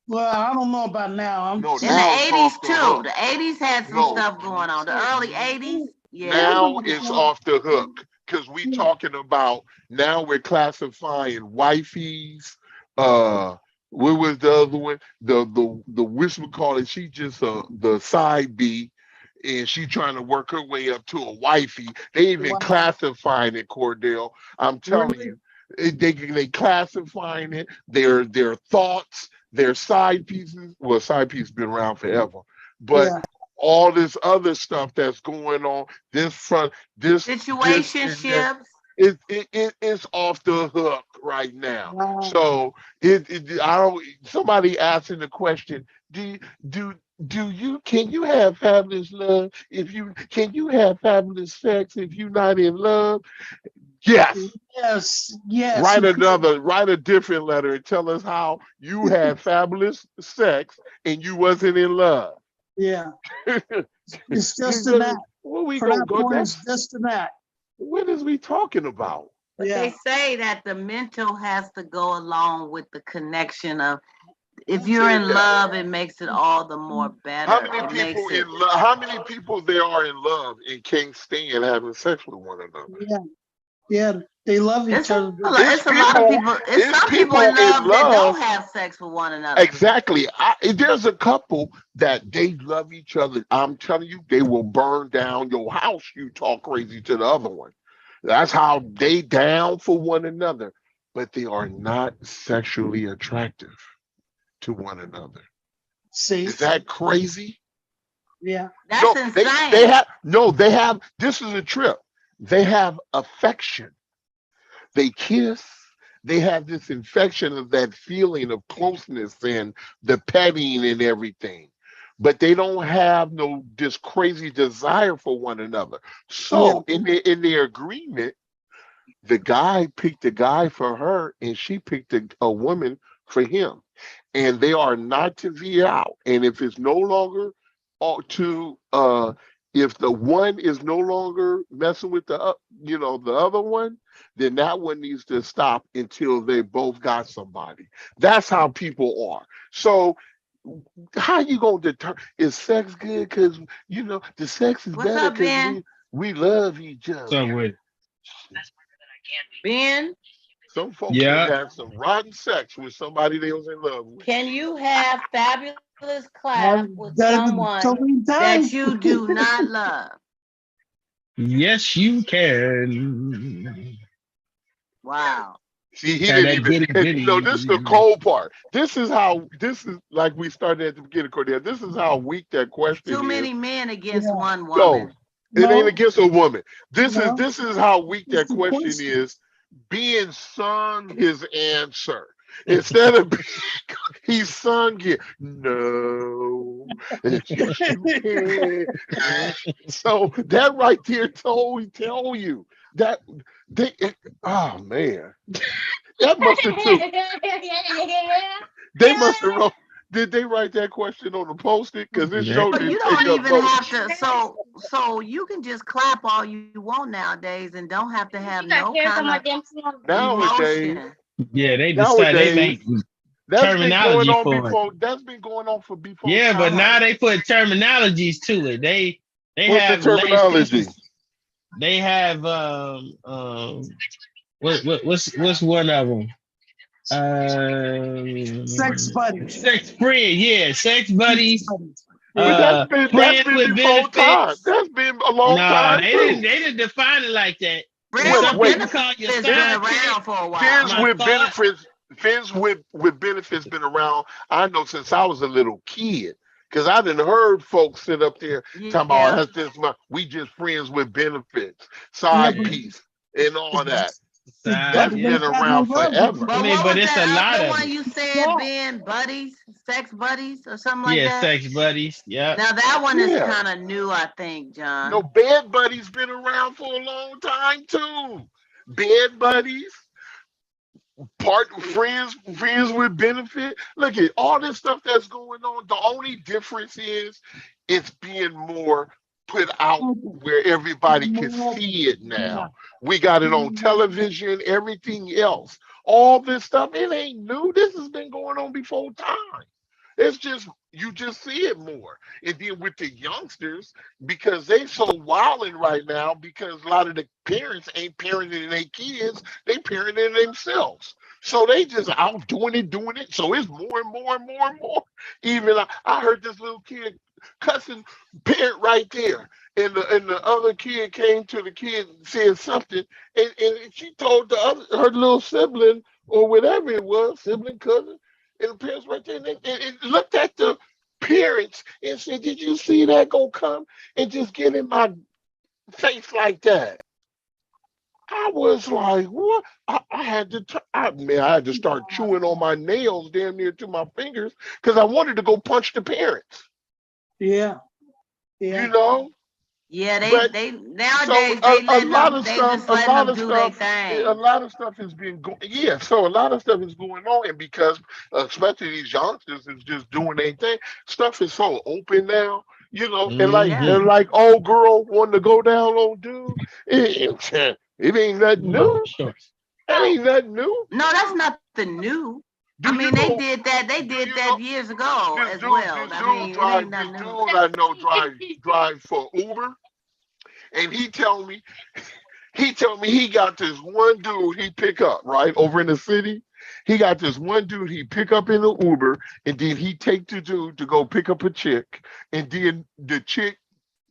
well, I don't know about now. No, In the now it's 80s off the too. hook. The 80s had some No, stuff going on. The early 80s, yeah. now it's off the hook because we talking about now we're classifying wifeys. What was the other one? The whatchamacallit, she just the side B, and she trying to work her way up to a wifey. They even Wow. classifying it, Cordell. I'm telling Really? you, they classifying it. Their thoughts, their side pieces. Well, side piece been around forever, but Yeah. all this other stuff that's going on, this front, this and that, Situationships. it's off the hook right now. Wow. So I don't. Somebody asking the question: do do you can you have fabulous love if you can you have fabulous sex if you're not in love? Yes. Yes. Yes. Write a different letter and tell us how you had fabulous sex and you wasn't in love. Yeah. It's just an Because act. where we For gonna that go? point, That's it's just an act. what is we talking about? But Yeah. they say that the mental has to go along with the connection of if Who you're said in that? love, it makes it all the more How better. many It makes people it. in love? How many people there are in love and can't stand having sex with one another? Yeah. Yeah. They love each other. It's It's a lot of people. people. It's It's some people people in in love that love. don't have sex with one another. Exactly. There's a couple that they love each other. I'm telling you, they will burn down your house. You talk crazy to the other one. That's how they down for one another, but they are not sexually attractive to one another. See? Is that crazy? Yeah. That's No, insane. they have this is a trip. They have affection. They kiss. They have this infection of that feeling of closeness and the petting and everything. But they don't have no this crazy desire for one another. Yeah. So in their agreement, the guy picked a guy for her and she picked a woman for him, and they are not to veer out. And if it's no longer to if the one is no longer messing with the other one, then that one needs to stop until they both got somebody. That's how people are. So how you gonna determine is sex good? Because the sex is What's better up, because Ben? we love each What's up other. with it? Ben, Some folks Yeah. that had some rotten sex with somebody they was in love with. can you have fabulous clap I've with done it so someone many that times. you do not love? Yes, you can. Wow. See, he Had didn't that even. goody And, no, goody. this is the cold part. This is how. This is like we started at the beginning, Cordelia. This is how weak that question Too is. many men against Yeah. one No, woman. it ain't No, against a woman. no, This is how weak it's that the question question. is. Being sung his answer instead of he sung it. No, it's just you can. So that right there tell you that they. Oh man, that must have took. They must have wrote. Did they write that question on the post-it? Because this Yeah. show But you didn't don't take up even have notes. to. So you can just clap all you want nowadays and don't have to have no kind of Nowadays, emotion. Yeah, they decide they nowadays, make that's been going terminology on for it. before. That's been going on for before Yeah, but now time. they put terminologies to it. They What's the have terminology? they have what's one of them? Sex buddies. Sex friend, yeah, sex buddies. But Yeah. that's Friends been with before time. benefits. That's been a long No, time too. they didn't define it like that. Friends It's Wait, with something wait. you call your benefits been sidekick. around for a while. Friends My with thought. benefits. Friends with benefits been around. I know since I was a little kid. Cause I done heard folks sit up there talking about Yeah. that's this we just friends with benefits, Yeah, side but piece, and all that. Side, That's but yeah. been it's got no around love with forever. it. I But mean, what but was it's a that lot other of one it. you said, Yeah. Ben? Buddies? Sex buddies or something like Yeah, that? sex buddies. Yeah. Now that one is Yeah. kind of new, I think, No, John. bed buddies been around for a long time too. Bed buddies, friends with benefit. Look at all this stuff that's going on. The only difference is it's being more put out where everybody can see it Yeah. now. We got it on television, everything else. All this stuff, it ain't new. This has been going on before time. It's just you just see it more. And then with the youngsters, because they so wilding right now, because a lot of the parents ain't parenting their kids, they parenting themselves. So they just out doing it. So it's more and more and more and more. Even I heard this little kid cussing parent right there. And the other kid came to the kid and said something, and she told the other her little sibling or whatever it was, sibling cousin, and the parents right there, and looked at the parents and said, "Did you see that go come and just get in my face like that?" I was like, "What?" I had to, I had to start chewing on my nails, damn near to my fingers, because I wanted to go punch the parents. Yeah. You Yeah. know, Yeah, but they so nowadays they letting them they just letting them do their a thing. lot of stuff has been going. Yeah, so a lot of stuff is going on, and because especially these youngsters is just doing their thing. Stuff is so open now, Yeah. Mm-hmm. and like old girl wanting to go down on dude. It ain't nothing new. Sure. That ain't nothing new. No, that's nothing new. I Do you mean, they know? did that. They Do did you that know years ago this as dude? well. I mean, it ain't This nothing dude new. I know drive for Uber, and he told me he got this one dude he pick up right over in the city. He got this one dude he pick up in the Uber, and then he take the dude to go pick up a chick, and then the chick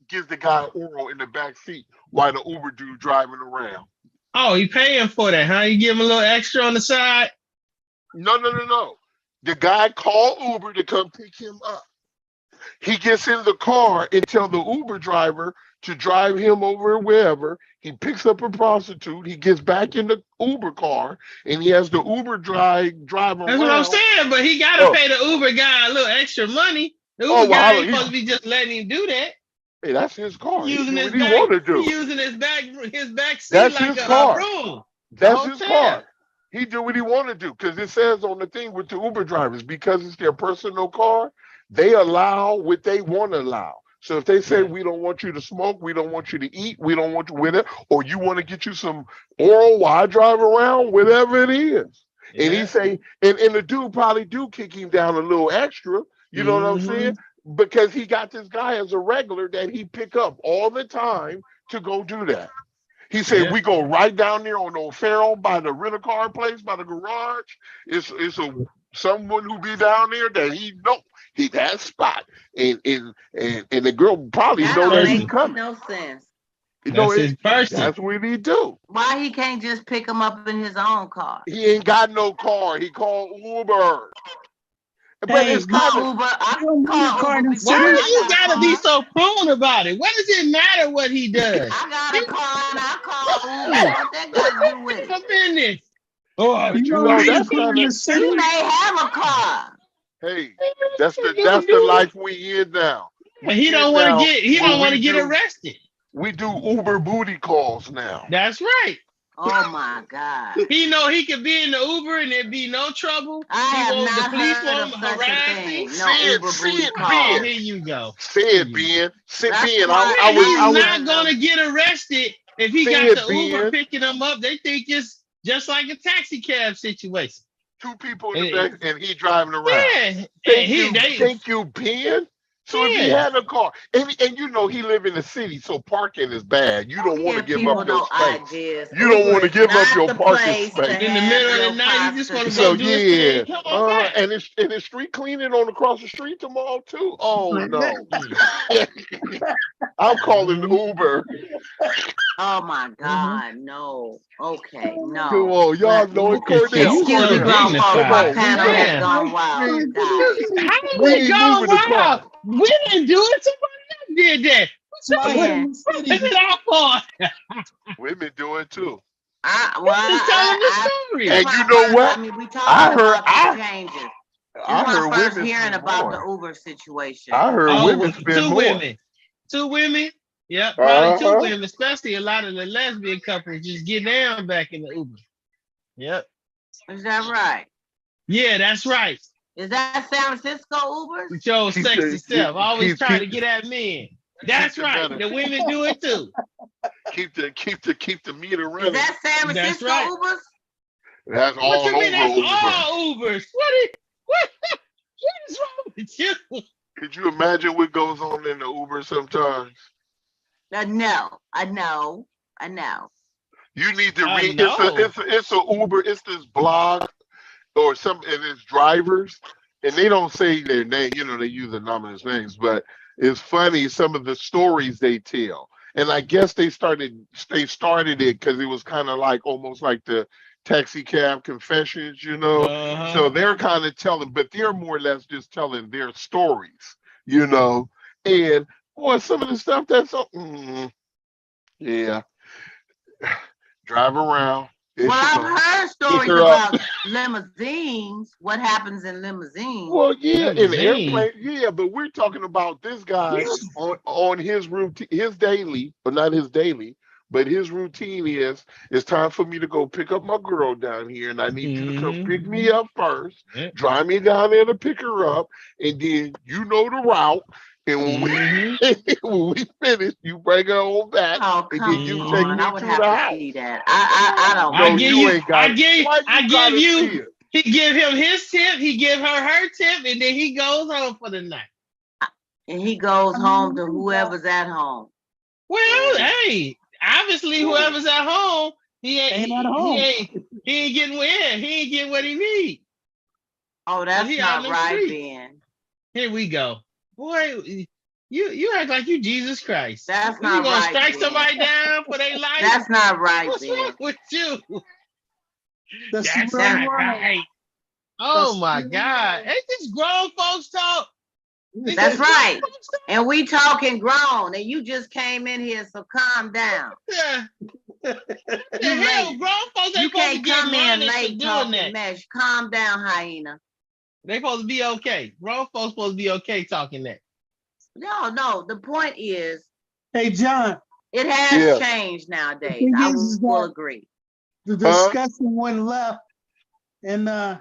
gives the guy oral in the back seat while the Uber dude driving around. Oh, you paying for that, huh? You give him a little extra on the side? No, no, no, no. The guy called Uber to come pick him up. He gets in the car and tell the Uber driver to drive him over wherever. He picks up a prostitute. He gets back in the Uber car and he has the Uber drive That's what I'm around. saying. But he gotta Oh, pay the Uber guy a little extra money. The oh, Uber guy well, ain't supposed to be just letting him do that. hey, that's his car. He Using do his what he back, want to he do. using his back seat That's like his a car. room, a That's his hotel. car. He do what he want to do because it says on the thing with the Uber drivers because it's their personal car, they allow what they want to allow. So if they say Yeah. we don't want you to smoke, we don't want you to eat, we don't want you with it, or you want to get you some oral while I drive around, whatever it is. And he Yeah. say, and the dude probably do kick him down a little extra, you know what I'm Mm-hmm. saying? Because he got this guy as a regular that he pick up all the time to go do that. He said, Yeah. we go right down there on O'Farrell by the rental car place, by the garage. It's someone who be down there that he know he that spot. And the girl probably That know don't that he make coming. no sense. You know, That's his person. that's what he do. Why he can't just pick him up in his own car? He ain't got no car. He called Uber. But Hey, it's Call kind of Uber. I You don't need a call car in Uber the before. city. Why do I you got a gotta be car. so prone about it? What does it matter what he does? I got a car and I call Uber. What that got to do with it? I'm in this. Oh, but You you don't know need a that's car in kind the of city. He may have a car. hey, that's the life we in now. We he in don't want to now get he where don't want to we get do arrested. we do Uber booty calls now. That's right. Oh my God. He know he could be in the Uber and there'd be no trouble. I He have won't, the not police heard won't of such a harass thing. him. No Say Uber say booty it, call. Oh, Ben. here you go. Say Here it, you go. Ben. Say That's Ben. why I was He's I was not gonna get arrested if he say got it, the Uber Ben. picking him up. They think it's just like a taxi cab situation. Two people in the Eh, back and he driving around. Yeah, and they Thank you, Ben. So if he yeah. had a car, and you know he live in the city, so parking is bad. You don't want to Give give people up your no space. ideas. You don't Uber want to is give up not your the parking place to space. In the have middle of your the night, you just want to So go do his thing. yeah, Come on back. and it's street cleaning on across the street tomorrow too. Oh no, I'm calling Uber. Oh my God, no. Okay, Come no. on, y'all know it, It's Cornell. you Excuse so me, Cornell. grown folks. Come My dignified. on, panel has Yeah. gone wild, guys. How we we ain't go moving the car. wild? We didn't do it. Somebody else did that. Mine Yeah. in the What is city. it all for? Women do it too. Just tell them the story. And this you my know first, what? I mean, we I talking heard about the changes. This I is my heard first women hearing spend about the more. Uber situation. I heard Oh, women well, spend two more. women. Two women. Yep, probably two Uh-huh. women, especially a lot of the lesbian couples just get down back in the Uber. Yep. Is that right? Yeah, that's right. Is that San Francisco Ubers? With your Keep sexy self. Always trying to keep get at men. That's the right. metal. The women do it too. keep the meter Is running. that San That's Francisco right. Ubers? That's What all you mean that's over Uber. all Ubers? What is wrong with you? Could you imagine what goes on in the Uber sometimes? No, I know. You need to I read. know. It's a Uber. It's this blog or some, and it's drivers, and they don't say their name. You know, they use anonymous names, but it's funny some of the stories they tell. And I guess they started it because it was kind of like almost like the taxi cab confessions, you know. Uh-huh. So they're kind of telling, but they're more or less just telling their stories, you know. And boy, some of the stuff that's yeah, drive around. There Well, she I've goes. heard stories her up. about limousines. What happens in limousines? Well, yeah, in the Limousine. airplane, yeah, but we're talking about this guy on his routine, his daily, but not his daily, but his routine is it's time for me to go pick up my girl down here, and I need you to come pick me up first, Yeah. drive me down there to pick her up, and then you know the route. And when when we finish, you bring her on back, Oh, and come then you take on. me I would to have the to house. see that. I don't No, I want give you you, ain't got it. Why I you give gotta see you, it? he give him his tip, he give her tip, and then he goes home for the night. And he goes home to whoever's at home. Well, hey, obviously whoever's at home, he ain't Ain't at home. he ain't getting where he ain't getting what he need. Oh, that's he out not in them right, streets. Ben. Here we go. Boy, you act like you Jesus Christ. That's You not gonna right, strike Ben. somebody down for their life? That's not right, What's Ben. wrong with you? That's That's real not right. right. Oh That's my real God. Ain't this grown folks talk? Ain't That's this grown right. folks talk? And we talking grown, and you just came in here, so calm down. Yeah. What the You hell? late. Grown folks You ain't supposed to can't get come in admonished for late doing talking that. mesh. Calm down, hyena. They supposed to be okay. Grown folks supposed to be okay talking that. No. The point is, Hey, John, it has Yeah. changed nowadays. thing I is will that- agree. the discussion went left, and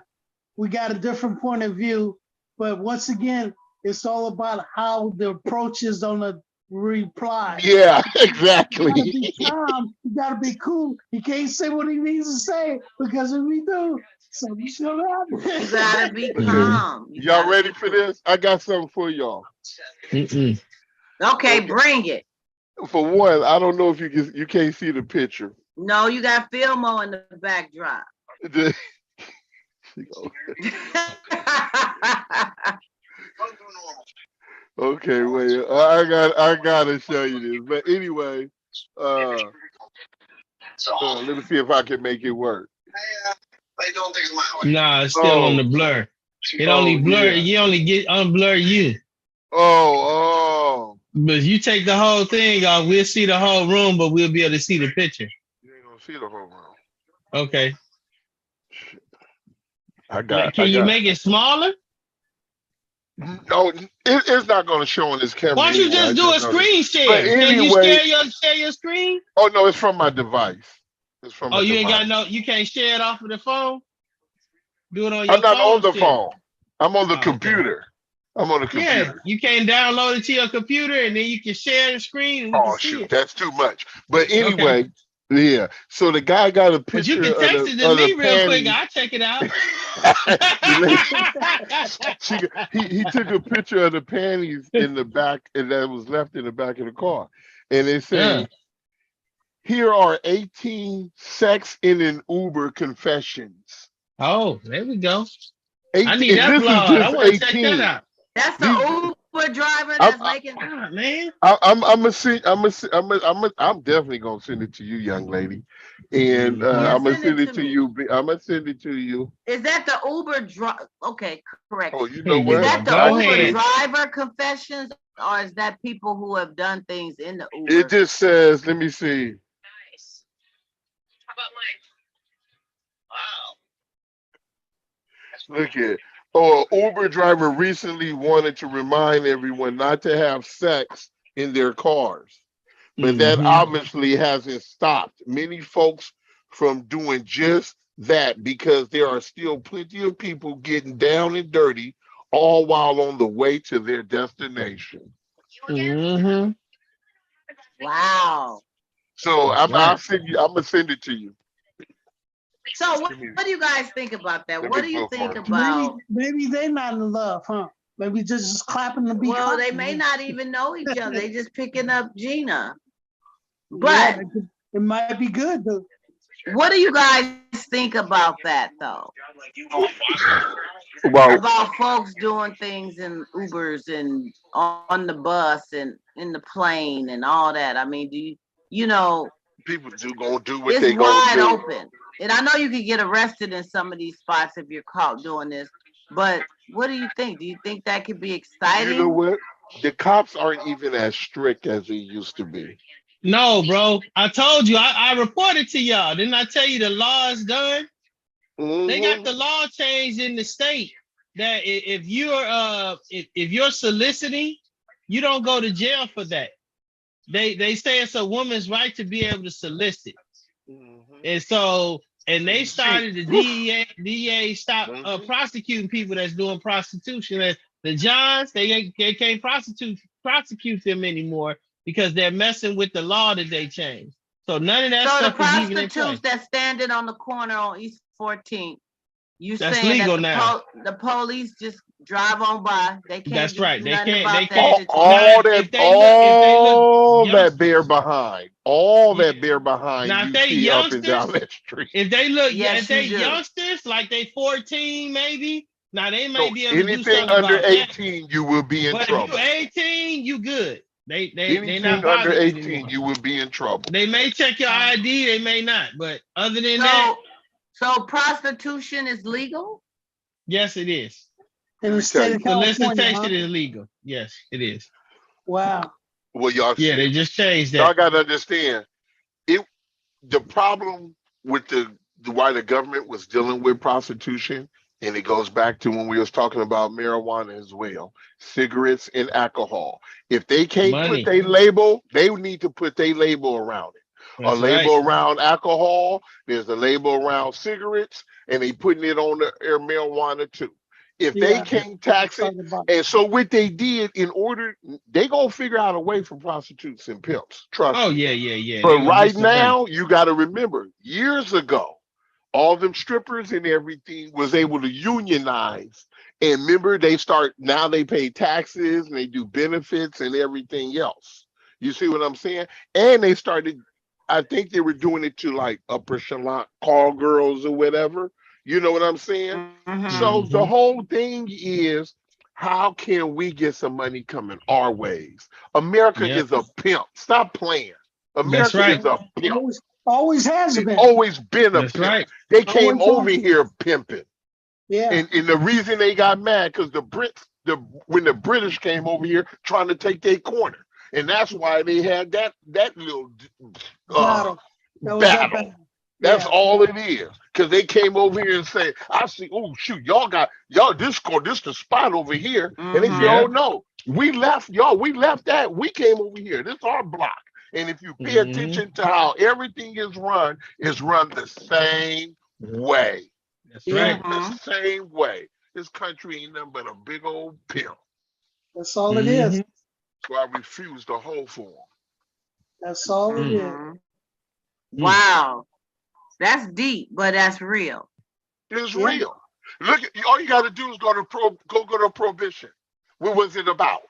we got a different point of view. But once again, it's all about how the approach is on the reply. Yeah, You exactly. gotta be calm. You gotta be cool. He can't say what he needs to say because if we do, something's gonna happen. You gotta be calm. You Y'all gotta ready be for cool. this? I got something for y'all. Okay, Okay. bring it. For one, I don't know if you can't see the picture. No, you got Fillmore in the backdrop. Okay, wait. I gotta show you this. But anyway, let me see if I can make it work. Nah, it's still on the blur. It only blur. Yeah. You only get unblur you. Oh. But if you take the whole thing off, we'll see the whole room, but we'll be able to see the picture. You ain't gonna see the whole room. Okay. Can you make it smaller? No, it's not going to show on this camera. Why don't you just do a screen share? But anyway, Can you share your screen? Oh no, it's from my device. It's from. Oh, you ain't got no. You can't share it off of the phone. Do it on your. I'm not phone on the still. phone. I'm on the computer. Okay. I'm on the computer. Yeah, you can't download it to your computer and then you can share the screen. And we can see it. That's too much. But anyway, yeah. So the guy got a picture. But you can text it to me real quick. I'll check it out. he took a picture of the panties in the back, and that was left in the back of the car, and it said, "Here are 18 sex in an Uber confessions." Oh, there we go. 18, I need that blog. I want to check that out. That's the Uber driver that's making. Man, I'm definitely gonna send it to you, young lady, and I'm gonna send it to you. I'm gonna send it to you. Is that the Uber driver? Okay, correct. Oh, you know what? Is that the Uber driver confessions, or is that people who have done things in the Uber? It just says, let me see. Nice. How about mine? Wow. Look at. Oh, an Uber driver recently wanted to remind everyone not to have sex in their cars, but that obviously hasn't stopped many folks from doing just that, because there are still plenty of people getting down and dirty, all while on the way to their destination. Wow. So I'm gonna send it to you. So what do you guys think about that? What do you think about? Maybe they're not in love, huh? Maybe just clapping the beat. Well, they may not even know each other. They just picking up Gina. But it might be good though. What do you guys think about that though? About folks doing things in Ubers and on the bus and in the plane and all that. I mean, you know? People gonna do what they gonna do. It's wide open. And I know you can get arrested in some of these spots if you're caught doing this, but what do you think? Do you think that could be exciting? You know what? The cops aren't even as strict as they used to be. No, bro. I told you. I reported to y'all. Didn't I tell you the law is done? They got the law changed in the state that if you're soliciting, you don't go to jail for that. They say it's a woman's right to be able to solicit. And so, and they started the DEA stopped prosecuting people that's doing prostitution. The Johns, they can't prosecute them anymore because they're messing with the law that they changed. So none of that stuff is even in place. So the prostitutes that's standing on the corner on East 14th, that's saying legal that now. The police just drive on by. They can't. That's right. They can't. All that bear behind. Now, you if they see up and down youngsters, that street. if they look, if they youngsters, like they 14 maybe, now they may be able to do something under about 18, that. You will be in trouble. If you're 18, you good. They not under 18, anymore. You will be in trouble. They may check your ID, they may not, but other than that. So prostitution is legal? Yes, it is. In the state of California, solicitation is legal. Yes, it is. Wow. Well, y'all. Yeah, they just changed that. Y'all got to understand it. The problem with why the government was dealing with prostitution, and it goes back to when we was talking about marijuana as well, cigarettes and alcohol. If they can't put their label, they need to put their label around it. That's a label around alcohol. There's a label around cigarettes, and they putting it on the marijuana too. If they can't tax it, and so what they did they gonna figure out a way for prostitutes and pimps. Trust me. Oh yeah. But right now, you got to remember, years ago, all them strippers and everything was able to unionize. And remember, they pay taxes and they do benefits and everything else. You see what I'm saying? And they started, I think they were doing it to like upper echelon call girls or whatever. You know what I'm saying? Mm-hmm. So the Mhm. whole thing is, how can we get some money coming our ways? America Yep. is a pimp. Stop playing. That's America right. is a pimp. Always has It's been. always been a That's pimp. right. They came Always over has been. here pimping. Yeah. And the reason they got mad because the Brits, when the British came over here trying to take their corner. And that's why they had that little uh Battle. That was that battle. battle. That's Yeah. all it is. Because they came over here and say, I see, oh shoot, y'all this the spot over here. And they say, Mm-hmm. oh Yep. no, we left that. We came over here. This is our block. And if you pay Mhm. attention to how everything is run the same way. That's Yeah. right. The Mm-hmm. same way. This country ain't nothing but a big old pimp. That's all it is. Mhm. So I refuse to hold for That's all it Mm. is. Mm-hmm. Mm. Wow. That's deep, but that's real. them. It's Yeah. real. Look, all you got to do is go to prohibition. What was it about?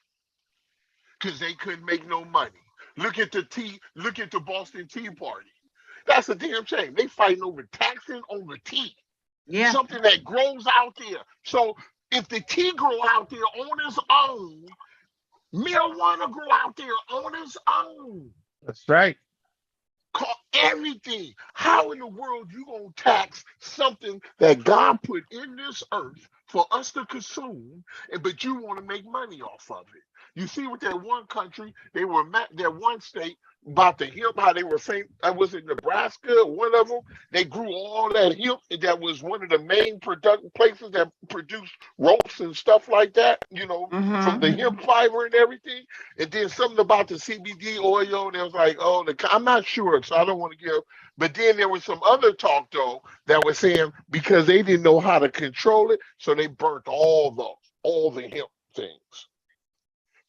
Because they couldn't make no money. Look at the Boston Tea Party. That's a damn shame. They fighting over taxing on the tea, Yeah. something that grows out there. So if the tea grow out there on its own, marijuana grow out there on its own. That's right. Everything. How in the world you gonna tax something that God put in this earth for us to consume, but you want to make money off of it? You see, with that one country, that one state about the hemp, how they were saying, I was in Nebraska, one of them. They grew all that hemp. That was one of the main product places that produced ropes and stuff like that. From Mm-hmm. the hemp fiber and everything. And then something about the CBD oil, and it was like, oh, I'm not sure, so I don't want to give. But then there was some other talk though that was saying because they didn't know how to control it, so they burnt all the hemp things.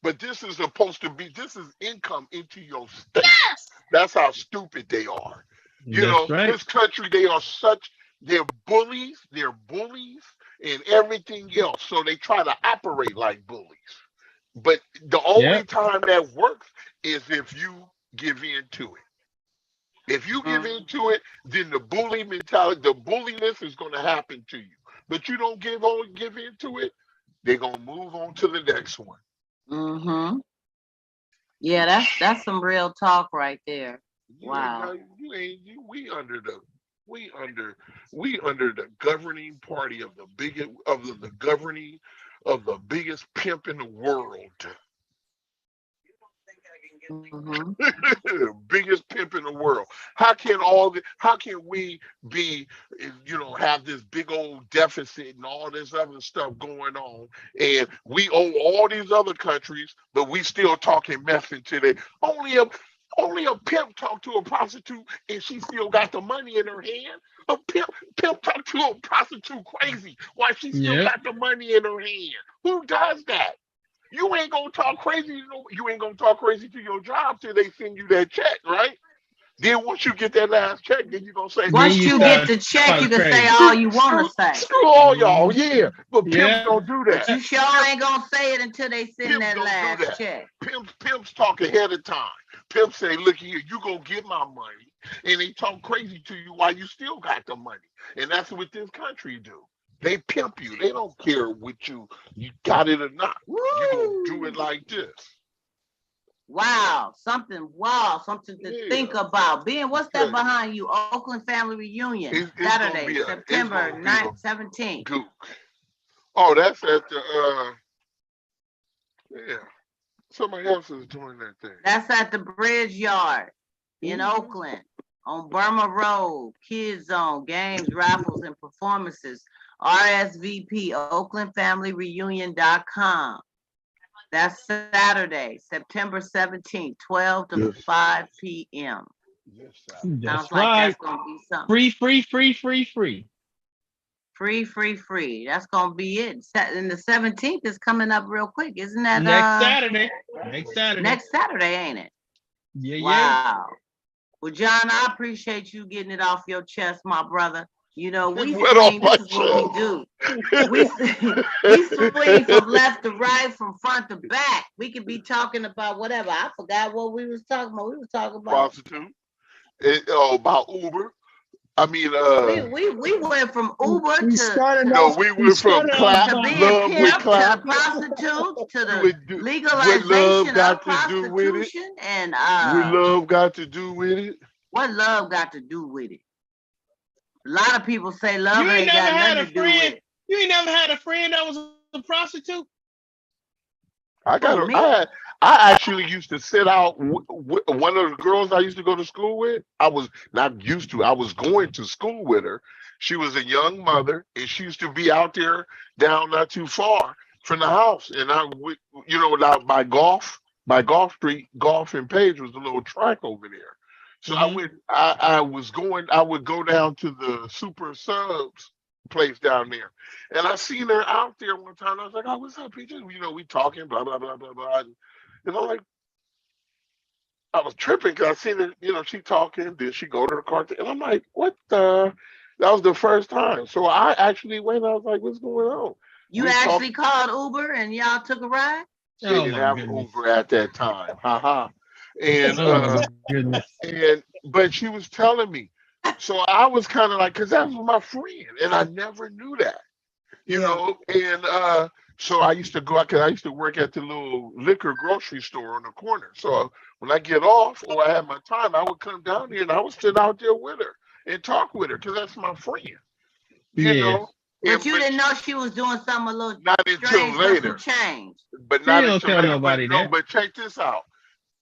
But this is income into your state. That's how stupid they are. That's right. This country, they're bullies and everything else. So they try to operate like bullies. But the only Yep. time that works is if you give in to it. If you give in to it, then the bully mentality, the bulliness is going to happen to you. But you don't give in to it, they're going to move on to the next one. Mm-hmm. Yeah, that's some real talk right there. Wow. We under the governing party of the biggest pimp in the world. Mm-hmm. Biggest pimp in the world. How can we be, have this big old deficit and all this other stuff going on, and we owe all these other countries, but we still talking mess into the only a pimp talk to a prostitute and she still got the money in her hand. A pimp talk to a prostitute crazy while she still Yep. got the money in her hand. Who does that? You ain't gonna talk crazy. You ain't gonna talk crazy to your job till they send you that check, right? Then once you get that last check, then you gonna say, Then Once you you screw get start the check, you talking can say crazy. all screw you want screw to say. screw all y'all, Mhm. yeah. But pimps Yeah. don't do But that. you sure Pimps, ain't gonna say it until they send pimps that don't do last that. check. Pimps talk ahead of time. Pimps say, look here, you gonna get my money, and they talk crazy to you while you still got the money. And that's what this country do. They pimp you. They don't care what you got it or not. You gonna do it Woo! like this. Wow, something to think Yeah. about. Ben, what's that Okay. behind you? Oakland Family Reunion, It's gonna Saturday, be September 9th, 17th. gook. Oh, that's at the yeah. Somebody else is doing that thing. That's at the Bridge Yard in Mhm. Oakland on Burma Road. Kids Zone, games, raffles, and performances. RSVP, OaklandFamilyReunion.com. That's Saturday, September 17th, 12 to Yes. 5 p.m. Yes, Saturday. Sounds That's like right. that's going to be something. Free, free, free, free, free. Free. That's going to be it. And the 17th is coming up real quick. Isn't that Next Saturday. Next Saturday. next Saturday, ain't it? Yeah, yeah. Wow. Well, John, I appreciate you getting it off your chest, my brother. You know, we Wet off swing. my This is what we do. chest. We swing from left to right, from front to back. We could be talking about whatever. I forgot what we was talking about. We was talking about. Prostitute. About Uber. I mean, We went from Uber We started no, off. we We went from started off clap, to by being love with pimp, to clap. prostitutes, to the What love legalization got of to do with it? prostitution, and What love got to do with it? what love got to do with it? A lot of people say love You ain't ain't never got had nothing a to do with friend. it. You ain't never had a friend that was a prostitute. Me? I actually used to sit out. One of the girls I used to go to school with. I was not used to. I was going to school with her. She was a young mother, and she used to be out there down not too far from the house. And now my golf street, golf and Page was a little track over there. So I Mhm. went. I was going. I would go down to the Super Subs place down there. And I seen her out there one time. I was like, "Oh, what's up, Peaches?" We talking, blah blah blah blah blah. And I'm like, I was tripping because I seen her. She talking. Then she go to the car, and I'm like, "What the?" That was the first time. So I actually went. I was like, "What's going on?" You We talked. actually called Uber and y'all took a ride? They Oh didn't my have goodness. Uber at that time. Haha. And Oh my goodness. but she was telling me. So I was kind of like, because that was my friend, and I never knew that. Yeah. And so I used to go out because I used to work at the little liquor grocery store on the corner. So when I get off or I had my time, I would come down here and I would sit out there with her and talk with her because that's my friend, you Yeah. know. But you didn't know she was doing something a little Not until strange for some later, change. but She not don't until tell later. But nobody no, that. but check this out.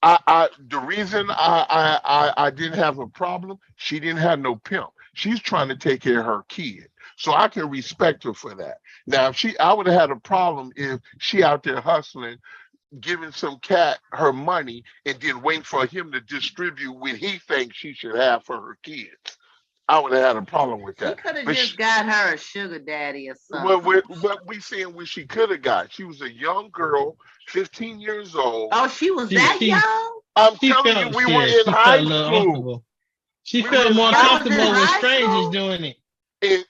The reason I didn't have a problem, she didn't have no pimp. She's trying to take care of her kid. So I can respect her for that. Now, if I would have had a problem if she out there hustling, giving some cat her money, and then waiting for him to distribute what he thinks she should have for her kids. I would have had a problem with She that. could have But just got her a sugar daddy or well, something. what we saying what she could have got. She was a young girl, 15 years old. Oh, she was She that she young? I'm she telling you, felt we were yeah, in she felt high a little school. uncomfortable. She We were felt in more high That was in comfortable school, with high strangers school? doing it.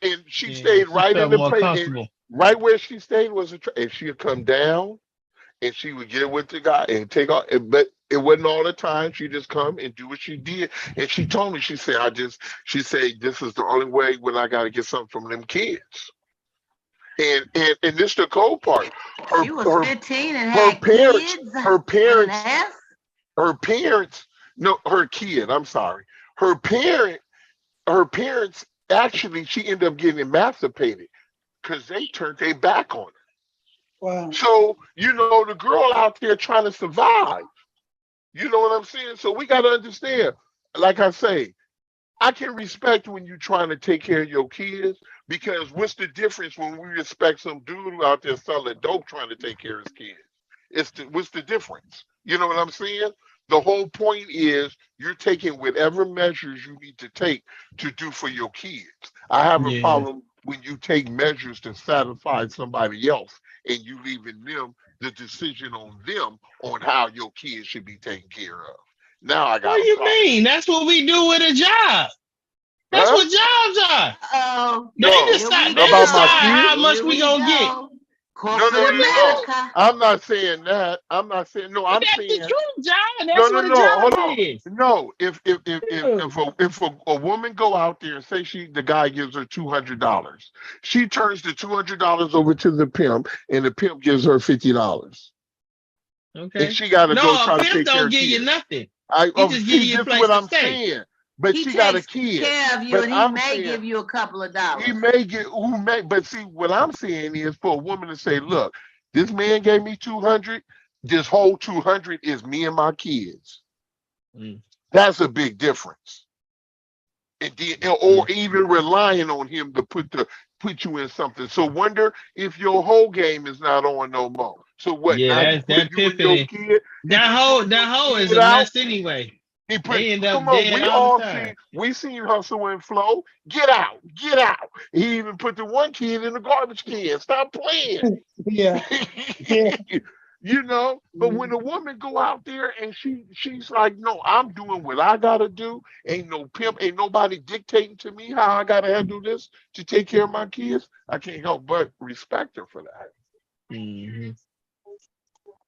and she Yeah, stayed she right in felt the more place. And comfortable. right where she stayed was and she would come down and she would get with the guy and take off. But it wasn't all the time. She just come and do what she did. And she told me, she said, she said, this is the only way when I got to get something from them kids. And this the cold part. Her She was her 15 and her had parents, kids her with an parents, S? her parents. No, her kid. I'm sorry. Her parent, her parents. Actually, she ended up getting emancipated because they turned their back on her. Wow. So the girl out there trying to survive. You know what I'm saying? So we got to understand. Like I say, I can respect when you're trying to take care of your kids because what's the difference when we respect some dude who out there selling dope trying to take care of his kids? What's the difference? You know what I'm saying? The whole point is you're taking whatever measures you need to take to do for your kids. I have a Yeah. problem when you take measures to satisfy somebody else and you leaving them the decision on them on how your kids should be taken care of. Now I What got do a you problem. mean? That's what we do with a job. That's Huh? what jobs are. Oh, They No. here we decide. They About my go. decide kids? how much Here we we gonna get. go. No, Corporate no, no. America. I'm not saying that. I'm not saying no. But I'm that's the saying truth, John. no, That's no, what a no. job Hold on. is. No, if Yeah. a woman go out there and say the guy gives her $200, she turns the $200 over to the pimp, and the pimp gives her $50, and Okay. she got to No, go a try to pimp take care don't of give you kids. nothing. I He just give see. you a This is place what to I'm stay. saying. But He she got a takes kid. care of you But and he I'm may saying give you a couple of he dollars. may get who may. But see, what I'm saying is for a woman to say, "Look, this man gave me 200. This whole 200 is me and my kids." Mm, That's a big difference. Or mm. even relying on him to put you in something. So wonder if your whole game is not on no more. So what? Yeah, Now you that's put that you and your pimping. kid. He put you and That hoe your is kid a out. mess anyway. He put. They end Come up on, dead we all the all time. seen Hustle and Flow. Get out, get out. He even put the one kid in the garbage can. Stop playing. Yeah. Yeah. you know. But when a woman go out there and she's like, no, I'm doing what I gotta do. Ain't no pimp, ain't nobody dictating to me how I gotta handle this to take care of my kids. I can't help but respect her for that. Mhm.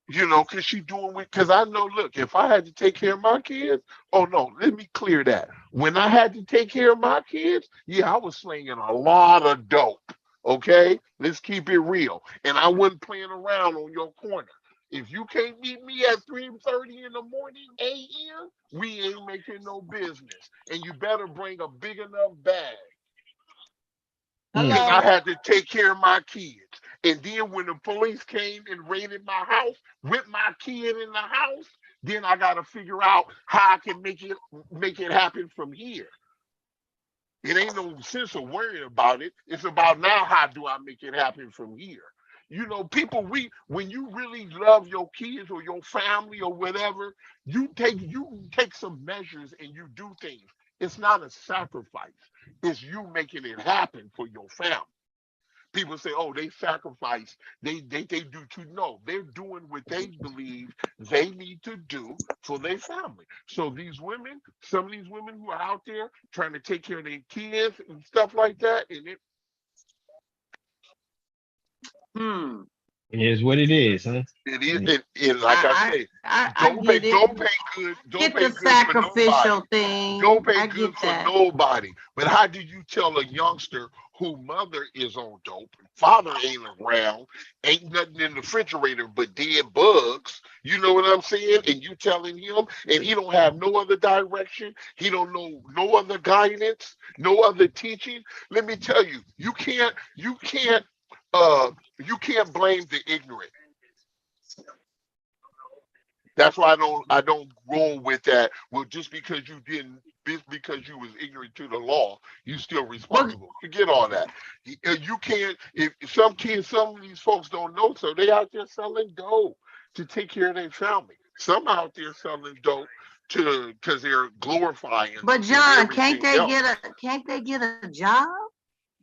You know, cause she doing it. Cause I know, look, if I had to take care of my kids, oh no, let me clear that. When I had to take care of my kids, yeah, I was slinging a lot of dope. Okay, let's keep it real. And I wasn't playing around on your corner. If you can't meet me at 3:30 in the morning a.m., we ain't making no business. And you better bring a big enough bag Mm. because I Hello. had to take care of my kids. And then when the police came and raided my house with my kid in the house, then I got to figure out how I can make it happen from here. It ain't no sense of worrying about it. It's about now how do I make it happen from here. You know, people, we when you really love your kids or your family or whatever, you take some measures and you do things. It's not a sacrifice. It's you making it happen for your family. People say, "Oh, they sacrifice. They do too." No, they're doing what they believe they need to do for their family. So these women, some of these women who are out there trying to take care of their kids and stuff like that, and Hmm. It is what it is, huh? it is, Mm. and like I I say, I get it. don't Get pay the good for nobody. sacrificial thing. Don't pay I get good for that. nobody. But how do you tell a youngster who mother is on dope, father ain't around, ain't nothing in the refrigerator but dead bugs? You know what I'm saying? And you telling him, and he don't have no other direction. He don't know no other guidance, no other teaching. Let me tell you, you can't blame the ignorant. That's why I don't roll with that. Well, just because you was ignorant to the law, you still But responsible. Forget all that. You can't. If some kids, some of these folks don't know, so they out there selling dope to take care of their family. Some out there selling dope to because they're glorifying and John, everything else. can't they get a job?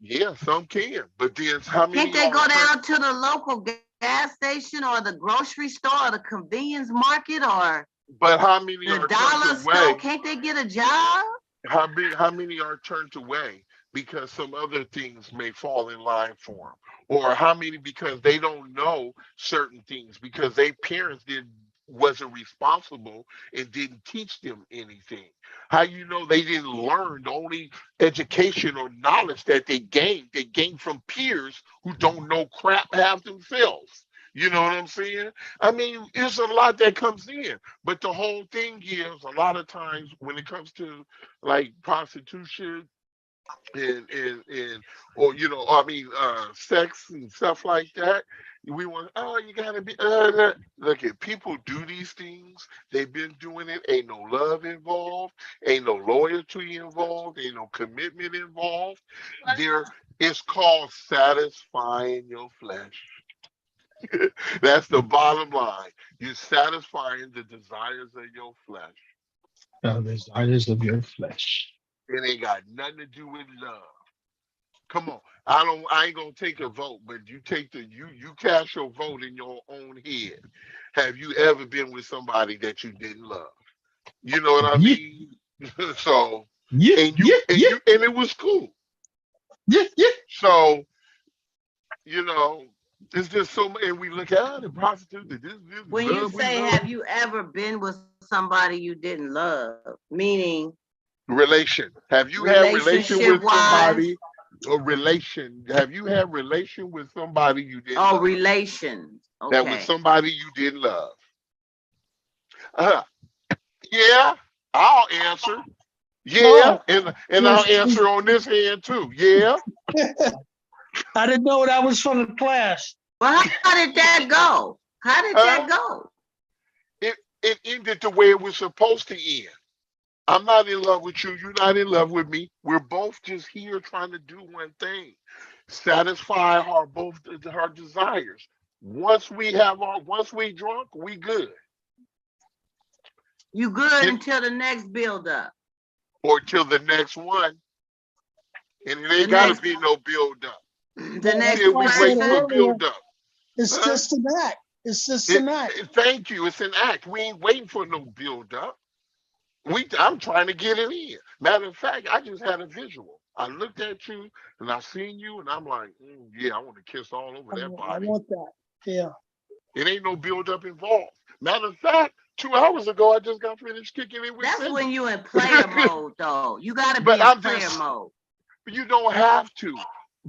Yeah, some can, but then how Can't many they are go turned? down to the local gas station or the grocery store or the convenience market or But how many the are turned dollar store? away? Can't they get a job? How many are turned away because some other things may fall in line for them, or how many because they don't know certain things because their parents did wasn't responsible and didn't teach them anything. How you know they didn't learn? The only education or knowledge that they gained from peers who don't know crap half themselves. You know what I'm saying? I mean, it's a lot that comes in, but the whole thing is a lot of times when it comes to like prostitution and or I mean sex and stuff like that. We want, oh, you gotta be look at people do these things. They've been doing it. Ain't no love involved, ain't no loyalty involved, ain't no commitment involved. There it's called satisfying your flesh. That's the bottom line. You're satisfying the desires of your flesh. The desires of your flesh. It ain't got nothing to do with love. Come on. I ain't gonna take a vote, but you cast your vote in your own head. Have you ever been with somebody that you didn't love? You know what I Yeah, mean? So yeah, and you yeah, and yeah, you and it was cool. yeah, yeah. So, you know, it's just so and we look at the prostitute, this When you love, we say, love have you ever been with somebody you didn't love? Meaning relation. Have you had relation relationship with wise somebody or relation? Have you had relation with somebody you didn't or love? relations? That was Okay. somebody you didn't love. Uh, yeah, I'll answer. Yeah, Oh, and I'll yes. answer on this hand too. Yeah, I didn't know that was from the class. Well, how did that go? How did that huh? go? It ended the way it was supposed to end. I'm not in love with you. You're not in love with me. We're both just here trying to do one thing: satisfy our desires. Once we drunk, we good. You good It, until the next build up. or till the next one, and it The ain't got to next be no build up the Yeah, that's next until why I we said wait for a person. earlier, build up. it's Huh? just an act. It's just an act. Thank you. It's an act. We ain't waiting for no build up. I'm trying to get it in. Matter of fact, I just had a visual. I looked at you and I seen you and I'm like, yeah, I want to kiss all over that I body. want that. Yeah. It ain't no build up involved. Matter of fact, 2 hours ago, I just got finished kicking it with That's Cindy. when you in player mode, though. You gotta be But in I'm player just, mode. you don't have to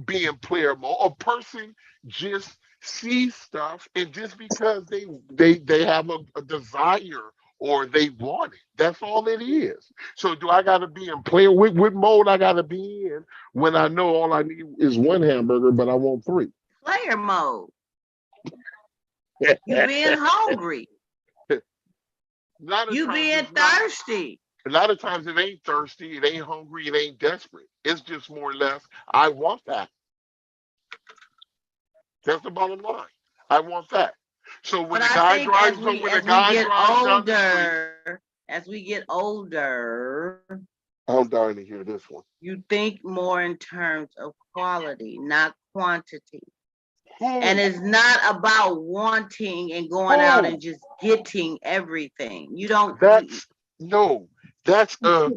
be in player mode. A person just sees stuff, and just because they have a desire or they want it, that's all it is. So do I got to be in player? What mode I got to be in when I know all I need is one hamburger, but I want three? Player mode. You being hungry. A lot of You times being it's not. thirsty. A lot of times it ain't thirsty, it ain't hungry, it ain't desperate. It's just more or less, I want that. That's the bottom line. I want that. So when But a I guy think drives, so when a guy drives down the street, as we get older, I'm dying to hear this one. you think more in terms of quality, not quantity. Oh, And it's not about wanting and going out and just getting everything. You don't. that's no, that's an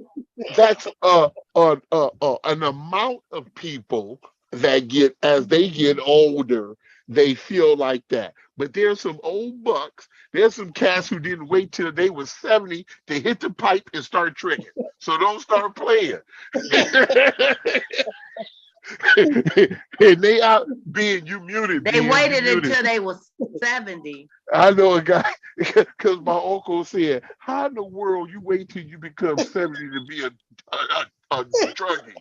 amount of people that get as they get older, they feel like that. But there's some old bucks, there's some cats who didn't wait till they was 70 to hit the pipe and start tricking. So don't start playing. And they out being you muted. They waited until they was 70. I know a guy because my uncle said, "How in the world you wait till you become 70 to be a druggie?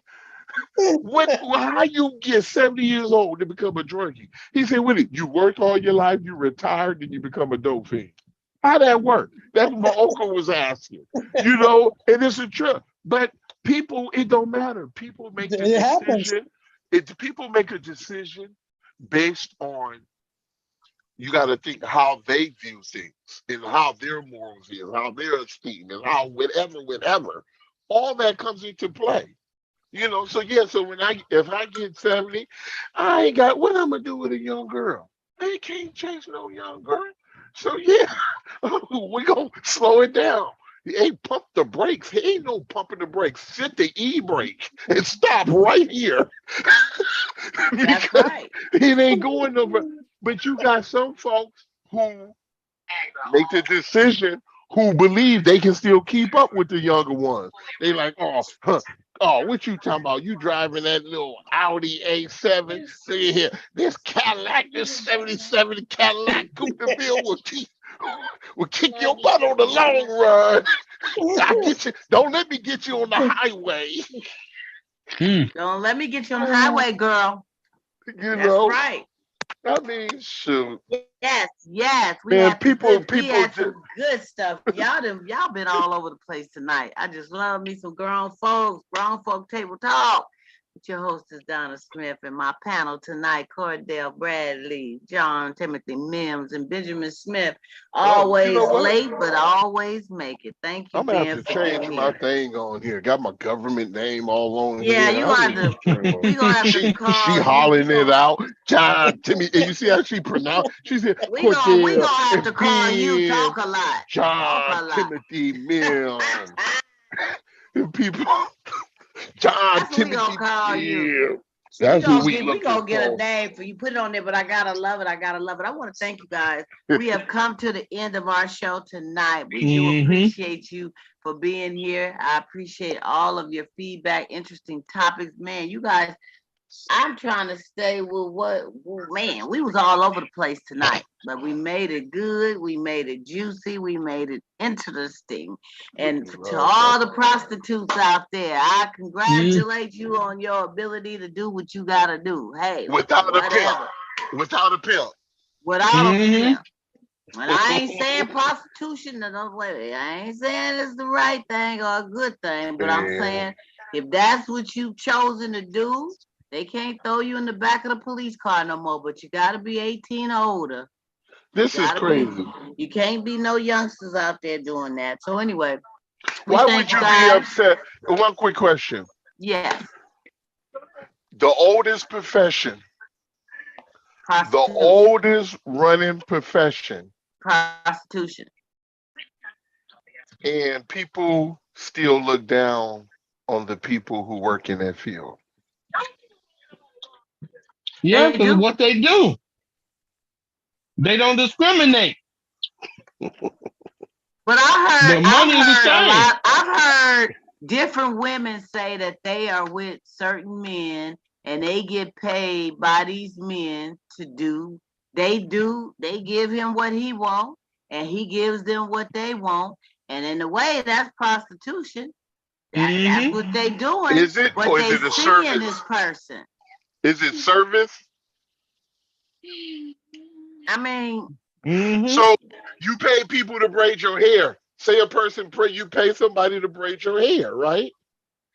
How you get 70 years old to become a druggie?" He said, "Willie, you worked all your life, you retired, then you become a dope fiend. How that work?" That's what my uncle was asking. And it's a trip. But people, it don't matter. People make the It happens. decision. People make a decision based on, you got to think how they view things and how their morals is, how their esteem is, how whatever. All that comes into play. So yeah, so if I get 70, I ain't got what I'm gonna do with a young girl. I can't chase no young girl. So yeah, we gonna slow it down. Hey, pump the brakes. Hey, ain't no pumping the brakes. Sit the e-brake and stop right here. That's Because right. it ain't going nowhere. But you got some folks who make the decision, who believe they can still keep up with the younger ones. They like, what you talking about? You driving that little Audi A7? See here, this Cadillac, this 77 Cadillac Coupe-de-Ville will kick your butt on the long run. I get you. Don't let me get you on the highway. Don't let me get you on the highway, girl. That's right. I mean, shoot. Yes. We Man, had people some good stuff. Y'all been all over the place tonight. I just love me some grown folk table talk. With your hostess Donna Smith and my panel tonight, Cordell Bradley, John Timothy Mims, and Benjamin Smith. Always late, but always make it. Thank you, I'm gonna Ben, have to for being change my here. thing on here. Got my government name all on Yeah, here. you gonna have to. We gonna have to call She you. hollering it out. John Timmy, and you see how she pronounced? She said, We gonna have to call Ben, you. Talk a lot. John Timothy Mills. People, John That's what we Timothy gonna call you. Mills. That's what we gonna get a name for you. Put it on there, but I gotta love it. I want to thank you guys. We have come to the end of our show tonight. We do appreciate you for being here. I appreciate all of your feedback, interesting topics. Man, you guys, I'm trying to stay with we was all over the place tonight, but we made it good. We made it juicy. We made it interesting. And to all the prostitutes out there, I congratulate you on your ability to do what you got to do. Hey, without a pimp. Without a pimp. And I ain't saying prostitution, I ain't saying it's the right thing or a good thing, but I'm saying if that's what you've chosen to do, they can't throw you in the back of the police car no more, but you got to be 18 or older. This is crazy. You can't be no youngsters out there doing that. So anyway. Why would you be upset? One quick question. Yes. The oldest profession Prostitution. oldest running profession, Prostitution. and people still look down on the people who work in that field. Yeah, They because do. what they do, they don't discriminate. But I The money is the heard a same. lot. I've heard different women say that they are with certain men and they get paid by these men to do. They give him what he wants and he gives them what they want. And in a way, that's prostitution. That's what they doing. Is it, But or they is it a seeing service? this person. Is it service? I mean, So you pay people to braid your hair. Say a person you pay somebody to braid your hair, right?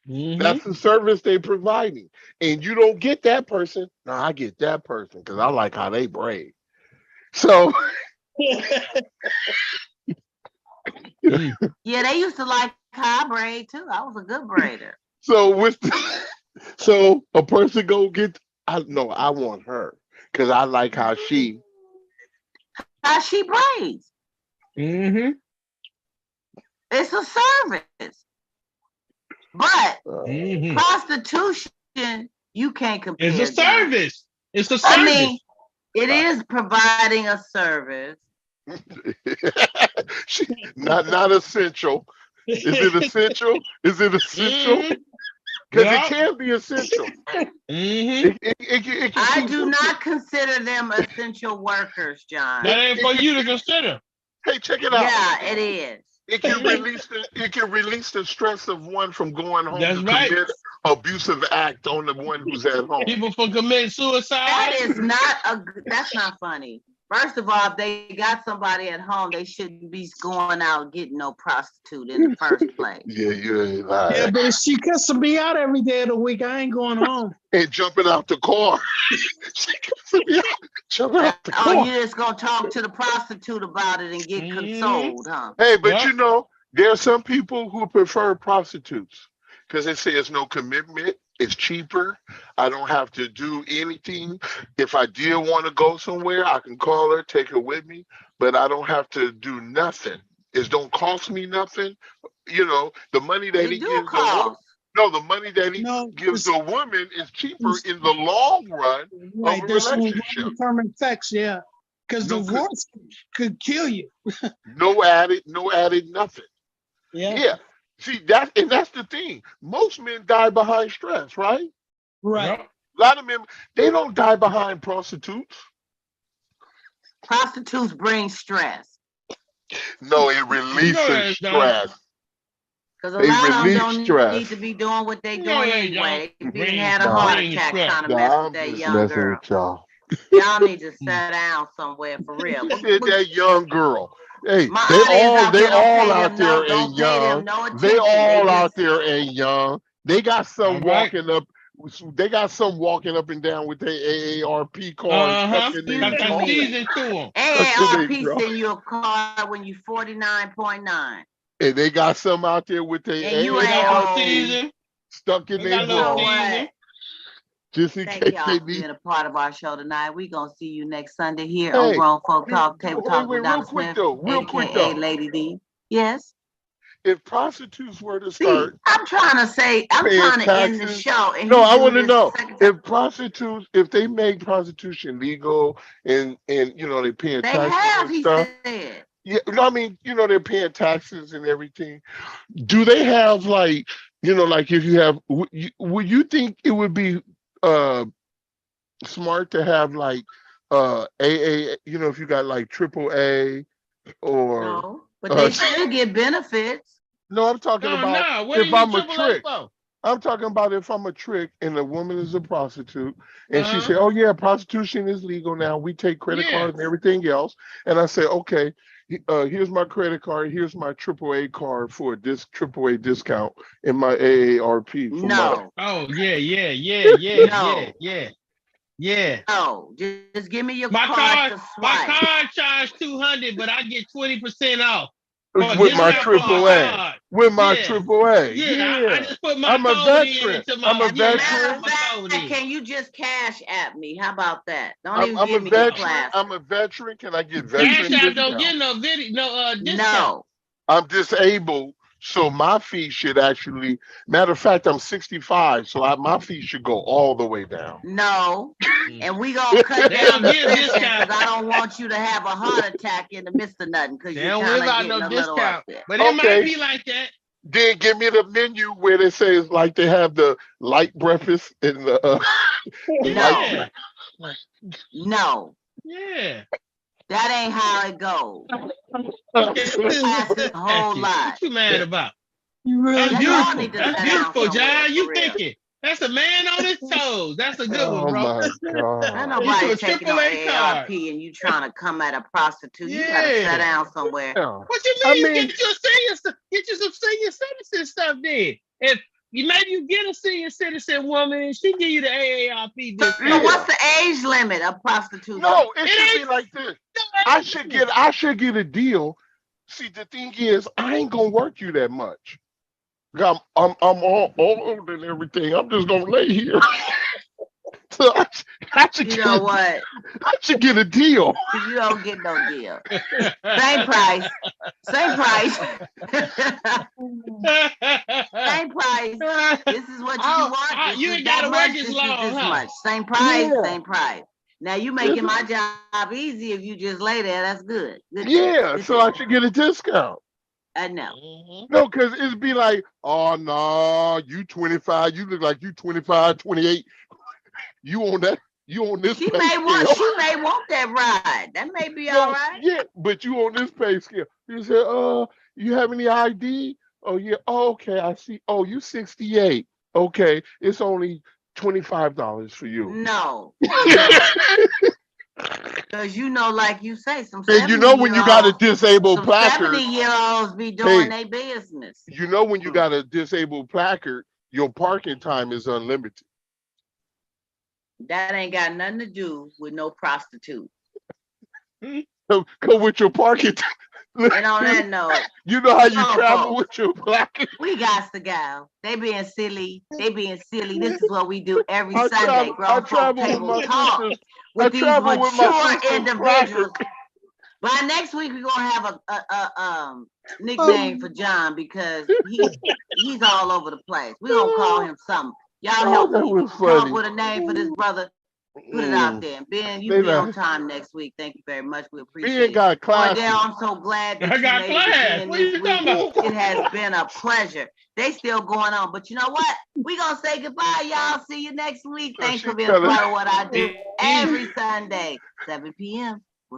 That's the service they providing. And you don't get that person. No, I get that person because I like how they braid. So yeah, they used to like how I braid too. I was a good braider. so a person go get, I want her because I like how she braids. It's a service. But prostitution, you can't compare. It's a service. It's a service. I mean, it is providing a service. not essential. Is it essential? Is it essential? Because it can be essential. I do not consider them essential workers, John. That ain't for you to consider. Hey, check it out. Yeah, it is. It can release the stress of one from going home That's to right. commit abusive act on the one who's at home. People from committing suicide. That's not funny. First of all, if they got somebody at home, they shouldn't be going out getting no prostitute in the first place. Yeah, you ain't lying. Yeah, but if she cussing me out every day of the week, I ain't going home. And jumping out the car. Jumping out the car. Oh, you just gonna talk to the prostitute about it and get consoled, huh? Hey, but you know, there are some people who prefer prostitutes because they say it's no commitment. It's cheaper. I don't have to do anything. If I did want to go somewhere, I can call her, take her with me, but I don't have to do nothing. It don't cost me nothing. You know, the money that he gives the money that he gives the woman is cheaper in the long run Right, of a there's some relationship. long-term effects, yeah. Because divorce could kill you. No added nothing. Yeah. See, that's the thing. Most men die behind stress, right? Right. A lot of men, they don't die behind prostitutes. Prostitutes bring stress. No, it releases stress. Because a lot of them don't need to be doing what they doing anyway. They being had a heart attack trying to mess with that young girl. Y'all need to sit down somewhere for real. Who said that young girl? Hey, My they all out there don't and pay them young. no attention. They all out there and young. They got some Right. walking up. They got some walking up and down with their AARP card. Got that season to them. AARP send you a card when you 49.9. And they got some out there with their And you ain't old. Season. stuck in They their got a little bra. season. Just in Thank case y'all they for need. being a part of our show tonight. We're going to see you next Sunday here Hey, on Grown Folk Talk, Table Talk wait, with Donna real quick Smith, though, a.k.a. Lady D. Yes? If prostitutes were to See, start I'm trying to end the taxes. show. And No, you I do want to this know second time. if they make prostitution legal and you know they're paying They taxes have, and he stuff. said. Yeah, no, I mean, you know, they're paying taxes and everything. Do they have like, you know, like if you have, would you think it would be smart to have like AA, you know, if you got like AAA or No, but they still get benefits. no, I'm talking about what if do you I'm a need AAA trick. for? I'm talking about if I'm a trick and a woman is a prostitute and she said, oh yeah, prostitution is legal now. We take credit cards and everything else. And I say, okay, here's my credit card. Here's my AAA card for this AAA discount in my AARP. No. Oh, yeah. No, just give me your My card to card swipe. charge $200, but I get 20% off. with my discount for triple a A. card. With my Yeah. triple A. Yeah, I just put my I'm a code in veteran. into my I'm a As a matter veteran. of fact, can you just cash at me? How about that? Don't even I'm a give me your veteran. class. I'm a veteran. Can I get Cash veteran App don't discount? get no video, no discount. No, I'm disabled, so my fee should actually. Matter of fact, I'm 65, so my fee should go all the way down. no. And we gonna cut They down don't the give session discount. because I don't want you to have a heart attack in the midst of nothing because They you're don't kind give of out getting no a little discount. upset. But it might Okay. be like that. Then give me the menu where it says like they have the light breakfast and the Yeah. No, Yeah. that ain't how it goes. light. A whole lot. What you mad about? You really That's Y'all beautiful. need to That's sit beautiful, down somewhere, John. You for real. thinking. That's a man on his toes. That's a good one, Oh bro. my Ain't god. nobody a taking no AAA card. AARP and you trying to come at a prostitute. You gotta sit Yeah. down somewhere. Yeah. What you I mean? You mean, get you some senior citizen stuff then. If you maybe you get a senior citizen woman and she give you the AARP So discount. what's the age limit of prostitution? no, it It should ain't- be like this. I should get a deal. See, the thing is, I ain't gonna work you that much. I'm all old and everything. I'm just gonna lay here. So I should You get know what? I should get a deal. You don't get no deal. Same price. Same price. Same price. This is what you want. This You is ain't that gotta much. work as This long, is this huh? much. Same price. Yeah. Same price. Now you making my job easy if you just lay there. That's good. Good Yeah, thing. so I should get a discount. I know. Mhm. No, because it'd be like, oh no, you 25, you look like you 25, 28. You on that, you on this She pay may want. scale. She may want that ride. That may be No, all right. yeah, but you on this pay scale. You say, you have any ID? Oh yeah, oh, okay, I see. Oh, you 68. Okay, it's only $25 for you. No, because you know, like you say, some And you know when you got a 70-year-olds, disabled some placard, 70-year-olds be doing hey, their business. you know when you got a disabled placard, your parking time is unlimited. That ain't got nothing to do with no prostitute. So with your parking time. And on that note, You know how you Oh, travel folks. with your placard? we got to go. They being silly. They being silly. This is what we do every I Sunday. travel Grown folk with table my talk sister's. with I these travel with my mature sister's individuals. placard. By next week, we're gonna have a nickname for John because he's all over the place. We're gonna call him something. Y'all Oh, help that me was come up funny. with a name for this brother. Put it out there. Ben, you They be on like- time next week. Thank you very much. We Ben appreciate it. got classes. Cordell, I'm so glad that I you got made it class. again What this you week. talking about? It has been a pleasure. They still going on, but you know what? We gonna say goodbye, y'all. See you next week. So Thanks she for being better- part of what I do Peace. every Sunday, 7 p.m.